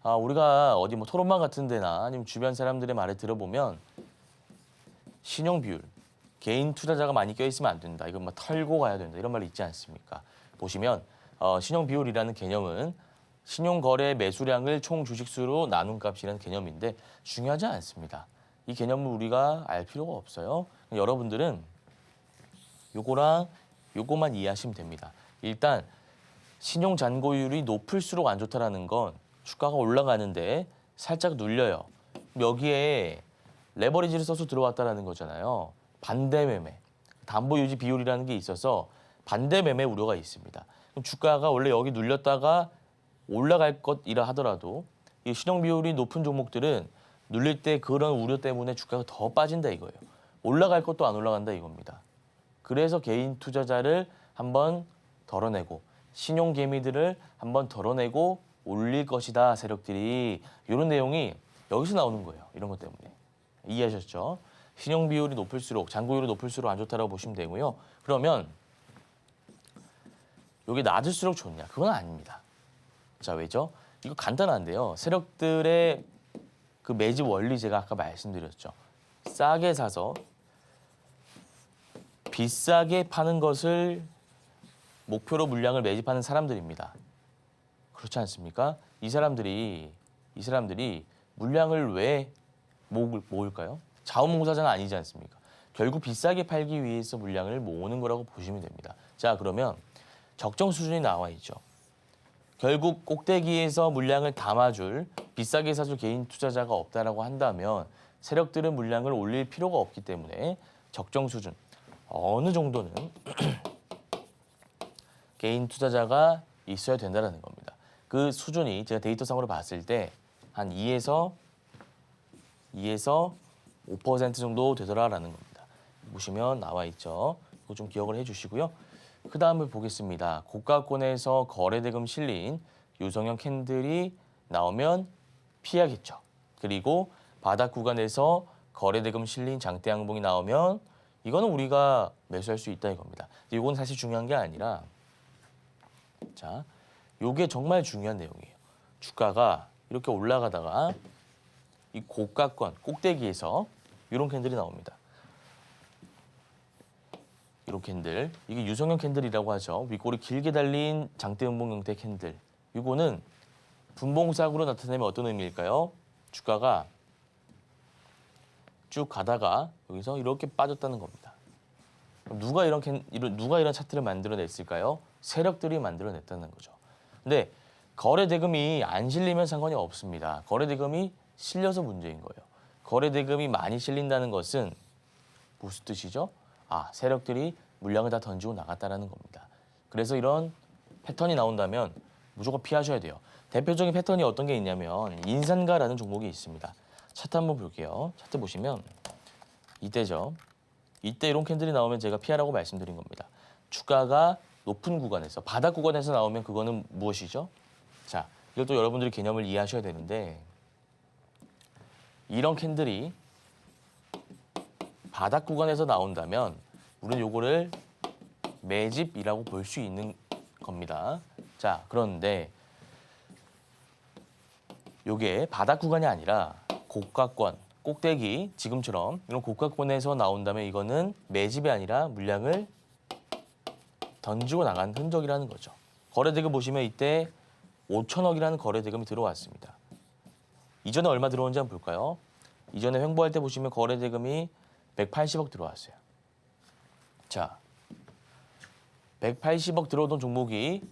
우리가 어디 뭐 토론방 같은 데나 아니면 주변 사람들의 말을 들어보면 신용 비율, 개인 투자자가 많이 껴있으면 안 된다. 이건 막 털고 가야 된다. 이런 말이 있지 않습니까? 보시면 신용 비율이라는 개념은 신용 거래 매수량을 총 주식수로 나눈 값이라는 개념인데 중요하지 않습니다. 이 개념을 우리가 알 필요가 없어요. 여러분들은 요거랑 요거만 이해하시면 됩니다. 일단 신용 잔고율이 높을수록 안 좋다라는 건 주가가 올라가는데 살짝 눌려요. 여기에 레버리지를 써서 들어왔다라는 거잖아요. 반대 매매, 담보 유지 비율이라는 게 있어서 반대 매매 우려가 있습니다. 그럼 주가가 원래 여기 눌렸다가 올라갈 것이라 하더라도 이 신용 비율이 높은 종목들은 눌릴 때 그런 우려 때문에 주가가 더 빠진다 이거예요. 올라갈 것도 안 올라간다 이겁니다. 그래서 개인 투자자를 한번 덜어내고 신용 개미들을 한번 덜어내고 올릴 것이다 세력들이 이런 내용이 여기서 나오는 거예요. 이런 것 때문에 이해하셨죠? 신용 비율이 높을수록 잔고율이 높을수록 안 좋다라고 보시면 되고요. 그러면 이게 낮을수록 좋냐? 그건 아닙니다. 자 왜죠? 이거 간단한데요. 세력들의 그 매집 원리 제가 아까 말씀드렸죠. 싸게 사서 비싸게 파는 것을 목표로 물량을 매집하는 사람들입니다. 그렇지 않습니까? 이 사람들이 물량을 왜 모을까요? 자원봉사자는 아니지 않습니까? 결국 비싸게 팔기 위해서 물량을 모으는 거라고 보시면 됩니다. 자 그러면 적정 수준이 나와 있죠. 결국 꼭대기에서 물량을 담아줄 비싸게 사줄 개인 투자자가 없다라고 한다면 세력들은 물량을 올릴 필요가 없기 때문에 적정 수준 어느 정도는 개인 투자자가 있어야 된다는 겁니다. 그 수준이 제가 데이터상으로 봤을 때 한 2에서 5% 정도 되더라라는 겁니다. 보시면 나와 있죠. 그거 좀 기억을 해주시고요. 그 다음을 보겠습니다. 고가권에서 거래대금 실린 유성형 캔들이 나오면 피하겠죠. 그리고 바닥 구간에서 거래대금 실린 장대 양봉이 나오면 이거는 우리가 매수할 수 있다 이겁니다. 이건 사실 중요한 게 아니라 자, 요게 정말 중요한 내용이에요. 주가가 이렇게 올라가다가 이 고가권 꼭대기에서 이런 캔들이 나옵니다. 이런 캔들, 이게 유성형 캔들이라고 하죠. 윗골이 길게 달린 장대음봉 형태 캔들. 이거는 분봉삭으로 나타내면 어떤 의미일까요? 주가가 쭉 가다가 여기서 이렇게 빠졌다는 겁니다. 누가 이런 차트를 만들어냈을까요? 세력들이 만들어냈다는 거죠. 근데 거래 대금이 안 실리면 상관이 없습니다. 거래 대금이 실려서 문제인 거예요. 거래 대금이 많이 실린다는 것은 무슨 뜻이죠? 세력들이 물량을 다 던지고 나갔다라는 겁니다. 그래서 이런 패턴이 나온다면 무조건 피하셔야 돼요. 대표적인 패턴이 어떤 게 있냐면 인산가라는 종목이 있습니다. 차트 한번 볼게요. 차트 보시면 이때죠. 이때 이런 캔들이 나오면 제가 피하라고 말씀드린 겁니다. 주가가 높은 구간에서 바닥 구간에서 나오면 그거는 무엇이죠? 자, 이것도 여러분들이 개념을 이해하셔야 되는데 이런 캔들이 바닥 구간에서 나온다면 우리는 요거를 매집이라고 볼 수 있는 겁니다. 자, 그런데 요게 바닥 구간이 아니라 고가권, 꼭대기 지금처럼 이런 고가권에서 나온다면 이거는 매집이 아니라 물량을 던지고 나간 흔적이라는 거죠. 거래대금 보시면 이때 5천억이라는 거래대금이 들어왔습니다. 이전에 얼마 들어온지 한번 볼까요? 이전에 횡보할 때 보시면 거래대금이 180억 들어왔어요. 자, 180억 들어오던 종목이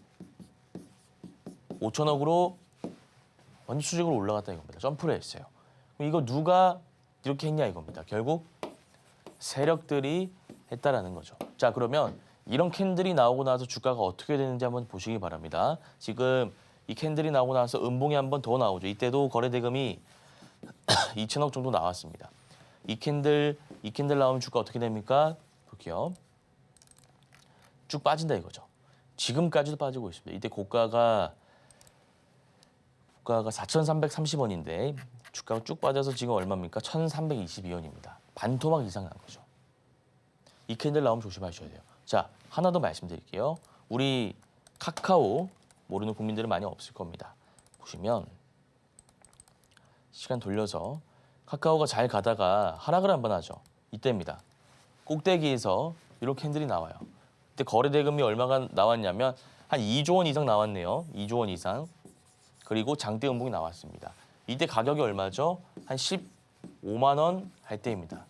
5천억으로 완전 수직으로 올라갔다 이겁니다. 점프를 했어요. 그럼 이거 누가 이렇게 했냐 이겁니다. 결국 세력들이 했다라는 거죠. 자, 그러면 이런 캔들이 나오고 나서 주가가 어떻게 되는지 한번 보시기 바랍니다. 지금 이 캔들이 나오고 나서 음봉이 한 번 더 나오죠. 이때도 거래 대금이 2천억 정도 나왔습니다. 이 캔들 나오면 주가 어떻게 됩니까? 볼게요. 쭉 빠진다 이거죠. 지금까지도 빠지고 있습니다. 이때 고가가 4,330원인데 주가가 쭉 빠져서 지금 얼마입니까? 1,322원입니다. 반토막 이상 난 거죠. 이 캔들 나오면 조심하셔야 돼요. 자, 하나 더 말씀드릴게요. 우리 카카오 모르는 국민들은 많이 없을 겁니다. 보시면 시간 돌려서 카카오가 잘 가다가 하락을 한번 하죠. 이때입니다. 꼭대기에서 이렇게 캔들이 나와요. 그때 거래 대금이 얼마가 나왔냐면 한 2조 원 이상 나왔네요. 2조 원 이상. 그리고 장대 음봉이 나왔습니다. 이때 가격이 얼마죠? 한 15만 원 할 때입니다.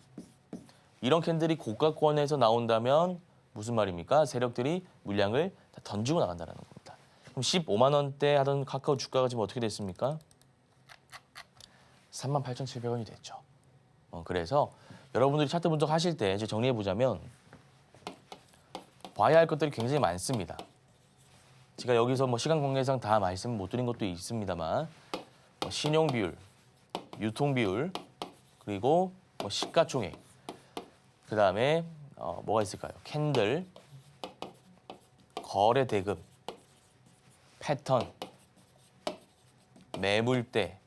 이런 캔들이 고가권에서 나온다면 무슨 말입니까? 세력들이 물량을 다 던지고 나간다는 겁니다. 그럼 15만 원대 하던 카카오 주가가 지금 어떻게 됐습니까? 38,700원이 됐죠. 그래서 여러분들이 차트 분석하실 때 이제 정리해보자면 봐야 할 것들이 굉장히 많습니다. 제가 여기서 뭐 시간 관계상 다 말씀 못 드린 것도 있습니다만 신용 비율, 유통 비율, 그리고 뭐 시가총액, 그 다음에 뭐가 있을까요? 캔들, 거래 대금, 패턴, 매물대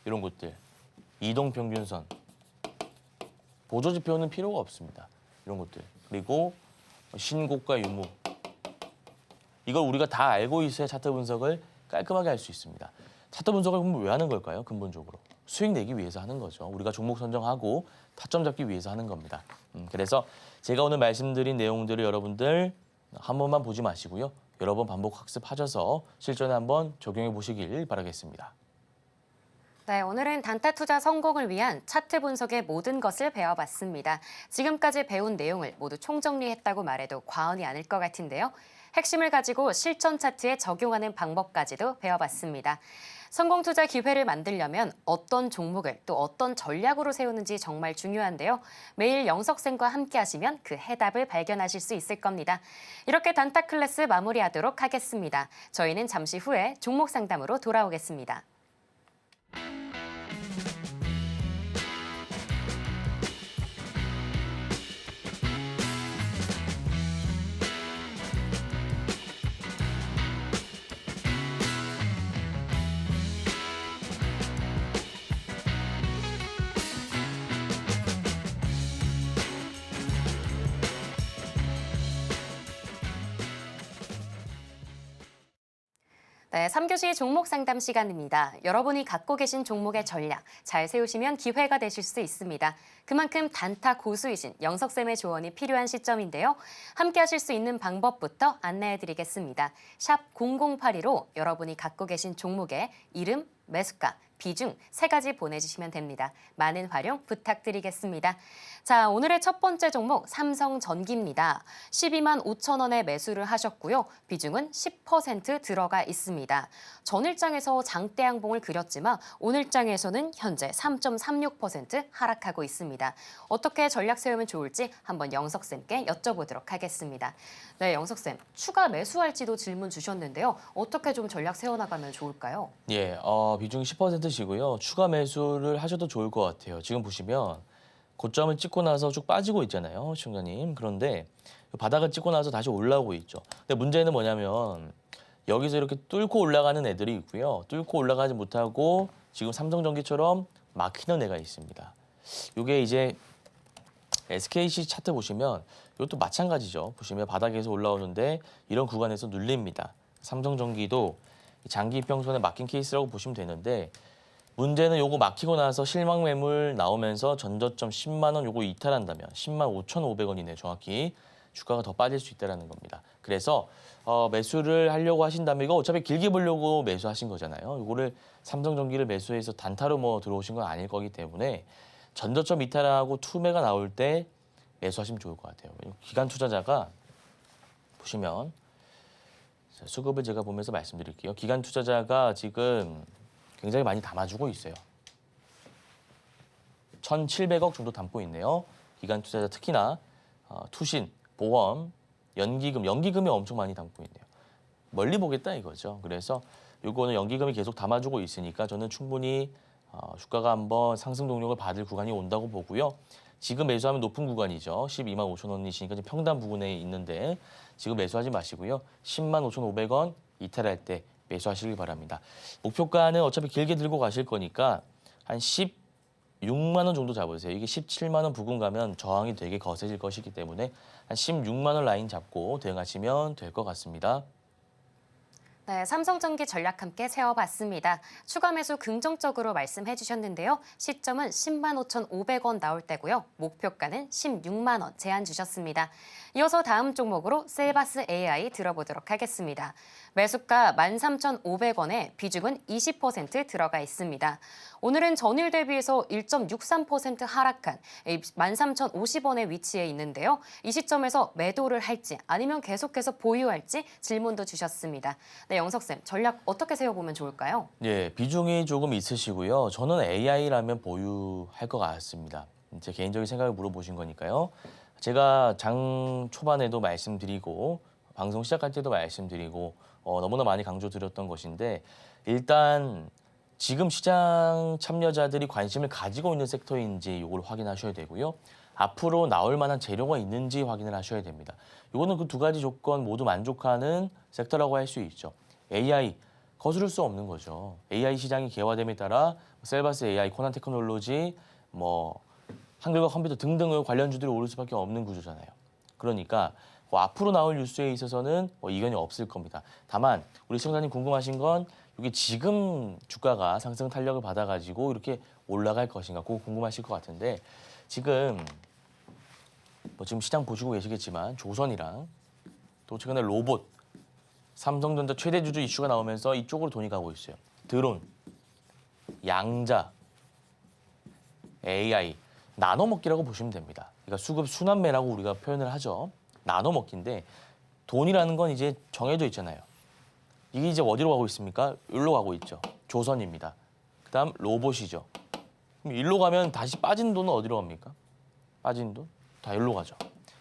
이런 것들, 이동 평균선, 보조 지표는 필요가 없습니다. 이런 것들. 그리고 신고가 유무. 이걸 우리가 다 알고 있어야 차트 분석을 깔끔하게 할 수 있습니다. 차트 분석을 그럼 왜 하는 걸까요? 근본적으로. 수익 내기 위해서 하는 거죠. 우리가 종목 선정하고 타점 잡기 위해서 하는 겁니다. 그래서 제가 오늘 말씀드린 내용들을 여러분들 한 번만 보지 마시고요. 여러 번 반복 학습하셔서 실전에 한번 적용해 보시길 바라겠습니다. 네, 오늘은 단타 투자 성공을 위한 차트 분석의 모든 것을 배워봤습니다. 지금까지 배운 내용을 모두 총정리했다고 말해도 과언이 아닐 것 같은데요. 핵심을 가지고 실전 차트에 적용하는 방법까지도 배워봤습니다. 성공 투자 기회를 만들려면 어떤 종목을 또 어떤 전략으로 세우는지 정말 중요한데요. 매일 영석쌤과 함께 하시면 그 해답을 발견하실 수 있을 겁니다. 이렇게 단타 클래스 마무리하도록 하겠습니다. 저희는 잠시 후에 종목 상담으로 돌아오겠습니다. 네, 3교시 종목 상담 시간입니다. 여러분이 갖고 계신 종목의 전략 잘 세우시면 기회가 되실 수 있습니다. 그만큼 단타 고수이신 영석쌤의 조언이 필요한 시점인데요. 함께 하실 수 있는 방법부터 안내해드리겠습니다. 샵 0082로 여러분이 갖고 계신 종목의 이름, 매수가, 비중 3가지 보내주시면 됩니다. 많은 활용 부탁드리겠습니다. 자, 오늘의 첫 번째 종목 삼성전기입니다. 12만 5천 원에 매수를 하셨고요. 비중은 10% 들어가 있습니다. 전일장에서 장대 양봉을 그렸지만 오늘장에서는 현재 3.36% 하락하고 있습니다. 어떻게 전략 세우면 좋을지 한번 영석쌤께 여쭤보도록 하겠습니다. 네, 영석쌤, 추가 매수할지도 질문 주셨는데요. 어떻게 좀 전략 세워나가면 좋을까요? 예, 비중이 10%시고요. 추가 매수를 하셔도 좋을 것 같아요. 지금 보시면 고점을 찍고 나서 쭉 빠지고 있잖아요, 시청자님. 그런데 바닥을 찍고 나서 다시 올라오고 있죠. 근데 문제는 뭐냐면 여기서 이렇게 뚫고 올라가는 애들이 있고요. 뚫고 올라가지 못하고 지금 삼성전기처럼 막히는 애가 있습니다. 이게 이제 SKC 차트 보시면 이것도 마찬가지죠. 보시면 바닥에서 올라오는데 이런 구간에서 눌립니다. 삼성전기도 장기 이평선에 막힌 케이스라고 보시면 되는데 문제는 요거 막히고 나서 실망 매물 나오면서 전저점 10만 원 요거 이탈한다면 10만 5,500원이네요. 정확히 주가가 더 빠질 수 있다는 겁니다. 그래서 매수를 하려고 하신다면 이거 어차피 길게 보려고 매수하신 거잖아요. 요거를 삼성전기를 매수해서 단타로 뭐 들어오신 건 아닐 거기 때문에 전저점 이탈하고 투매가 나올 때 매수하시면 좋을 것 같아요. 기관 투자자가 보시면 수급을 제가 보면서 말씀드릴게요. 기관 투자자가 지금 굉장히 많이 담아주고 있어요. 1,700억 정도 담고 있네요. 기관 투자자 특히나 투신, 보험, 연기금이 엄청 많이 담고 있네요. 멀리 보겠다 이거죠. 그래서 이거는 연기금이 계속 담아주고 있으니까 저는 충분히 주가가 한번 상승 동력을 받을 구간이 온다고 보고요. 지금 매수하면 높은 구간이죠. 12만 5천 원이시니까 지금 평단 부근에 있는데 지금 매수하지 마시고요. 10만 5,500원 이탈할 때 매수하시길 바랍니다. 목표가는 어차피 길게 들고 가실 거니까 한 16만 원 정도 잡으세요. 이게 17만 원 부근 가면 저항이 되게 거세질 것이기 때문에 한 16만 원 라인 잡고 대응하시면 될 것 같습니다. 네, 삼성전기 전략 함께 세워봤습니다. 추가 매수 긍정적으로 말씀해 주셨는데요. 시점은 10만 5,500원 나올 때고요. 목표가는 16만 원 제한 주셨습니다. 이어서 다음 종목으로 셀바스 AI 들어보도록 하겠습니다. 매수가 13,500원에 비중은 20% 들어가 있습니다. 오늘은 전일 대비해서 1.63% 하락한 13,050원에 위치해 있는데요. 이 시점에서 매도를 할지 아니면 계속해서 보유할지 질문도 주셨습니다. 네, 영석쌤, 전략 어떻게 세워보면 좋을까요? 예, 비중이 조금 있으시고요. 저는 AI라면 보유할 것 같습니다. 제 개인적인 생각을 물어보신 거니까요. 제가 장 초반에도 말씀드리고 방송 시작할 때도 말씀드리고 너무나 많이 강조드렸던 것인데 일단 지금 시장 참여자들이 관심을 가지고 있는 섹터인지 이걸 확인하셔야 되고요. 앞으로 나올 만한 재료가 있는지 확인을 하셔야 됩니다. 이거는 그 두 가지 조건 모두 만족하는 섹터라고 할 수 있죠. AI 거스를 수 없는 거죠. AI 시장이 개화됨에 따라 셀바스 AI, 코난 테크놀로지, 한글과 컴퓨터 등등의 관련주들이 오를 수밖에 없는 구조잖아요. 그러니까 앞으로 나올 뉴스에 있어서는 이견이 없을 겁니다. 다만 우리 시청자님 궁금하신 건 이게 지금 주가가 상승 탄력을 받아가지고 이렇게 올라갈 것인가 그거 궁금하실 것 같은데 지금 지금 시장 보시고 계시겠지만 조선이랑 또 최근에 로봇, 삼성전자 최대 주주 이슈가 나오면서 이쪽으로 돈이 가고 있어요. 드론, 양자, AI, 나눠먹기라고 보시면 됩니다. 그러니까 수급 순환매라고 우리가 표현을 하죠. 나눠먹기인데 돈이라는 건 이제 정해져 있잖아요. 이게 이제 어디로 가고 있습니까? 일로 가고 있죠. 조선입니다. 그다음 로봇이죠. 그럼 일로 가면 다시 빠진 돈은 어디로 갑니까? 빠진 돈? 다 일로 가죠.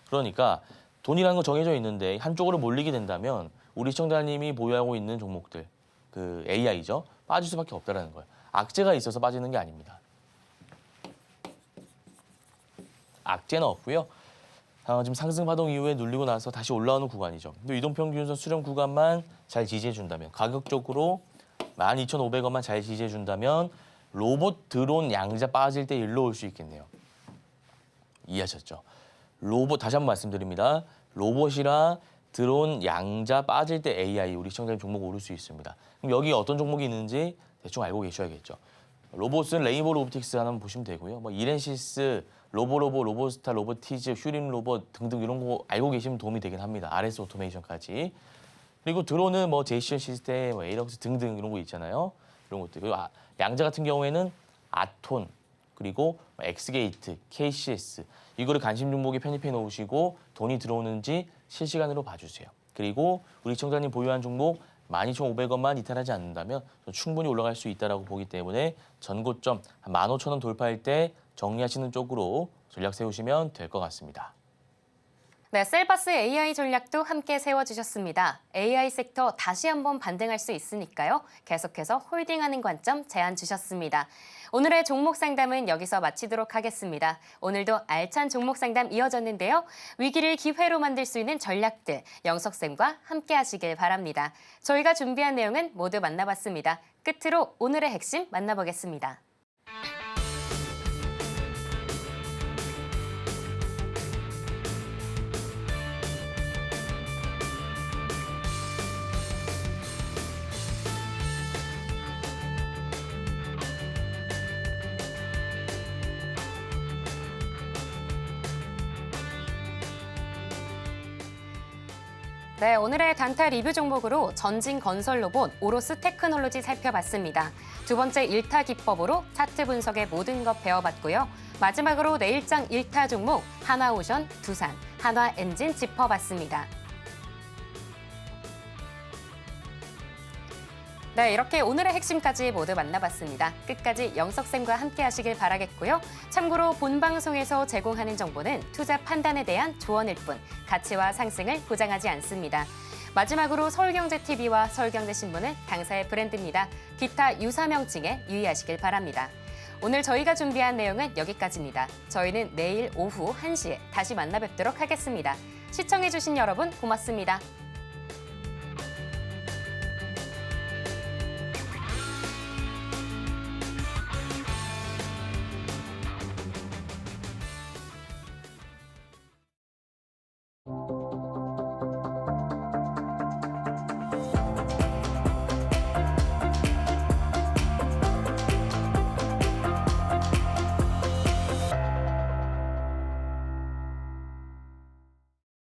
그러니까 돈이라는 건 정해져 있는데 한쪽으로 몰리게 된다면 우리 시청자님이 보유하고 있는 종목들, 그 AI죠. 빠질 수밖에 없다는 거예요. 악재가 있어서 빠지는 게 아닙니다. 악재는 없고요. 지금 상승 파동 이후에 눌리고 나서 다시 올라오는 구간이죠. 근데 이동평균선 수렴 구간만 잘 지지해준다면 가격적으로 12,500원만 잘 지지해준다면 로봇, 드론, 양자 빠질 때 일로 올 수 있겠네요. 이해하셨죠? 로봇 다시 한번 말씀드립니다. 로봇이랑 드론, 양자 빠질 때 AI 우리 시청자님 종목 오를 수 있습니다. 그럼 여기 어떤 종목이 있는지 대충 알고 계셔야겠죠. 로봇은 레이버 로보틱스 하나 보시면 되고요. 이렌시스, 로보로보, 로보스타, 로보티즈, 휴림 로봇 등등 이런 거 알고 계시면 도움이 되긴 합니다. RS 오토메이션까지. 그리고 드론은 제이션 시스템, 에이럭스 등등 이런 거 있잖아요. 이런 것들. 그리고 양자 같은 경우에는 아톤, 그리고 엑스게이트, KCS 이거를 관심 종목에 편입해 놓으시고 돈이 들어오는지 실시간으로 봐주세요. 그리고 우리 시청자님 보유한 종목 12,500원만 이탈하지 않는다면 충분히 올라갈 수 있다고 보기 때문에 전고점 한 15,000원 돌파할 때 정리하시는 쪽으로 전략 세우시면 될 것 같습니다. 네, 셀바스 AI 전략도 함께 세워주셨습니다. AI 섹터 다시 한번 반등할 수 있으니까요. 계속해서 홀딩하는 관점 제안 주셨습니다. 오늘의 종목 상담은 여기서 마치도록 하겠습니다. 오늘도 알찬 종목 상담 이어졌는데요. 위기를 기회로 만들 수 있는 전략들 영석쌤과 함께 하시길 바랍니다. 저희가 준비한 내용은 모두 만나봤습니다. 끝으로 오늘의 핵심 만나보겠습니다. 네, 오늘의 단타 리뷰 종목으로 전진 건설 로봇 오로스 테크놀로지 살펴봤습니다. 두 번째 1타 기법으로 차트 분석의 모든 것 배워봤고요. 마지막으로 내일장 1타 종목 하나오션, 두산, 한화엔진 짚어봤습니다. 네, 이렇게 오늘의 핵심까지 모두 만나봤습니다. 끝까지 영석쌤과 함께 하시길 바라겠고요. 참고로 본 방송에서 제공하는 정보는 투자 판단에 대한 조언일 뿐 가치와 상승을 보장하지 않습니다. 마지막으로 서울경제TV와 서울경제신문은 당사의 브랜드입니다. 기타 유사 명칭에 유의하시길 바랍니다. 오늘 저희가 준비한 내용은 여기까지입니다. 저희는 내일 오후 1시에 다시 만나 뵙도록 하겠습니다. 시청해주신 여러분 고맙습니다.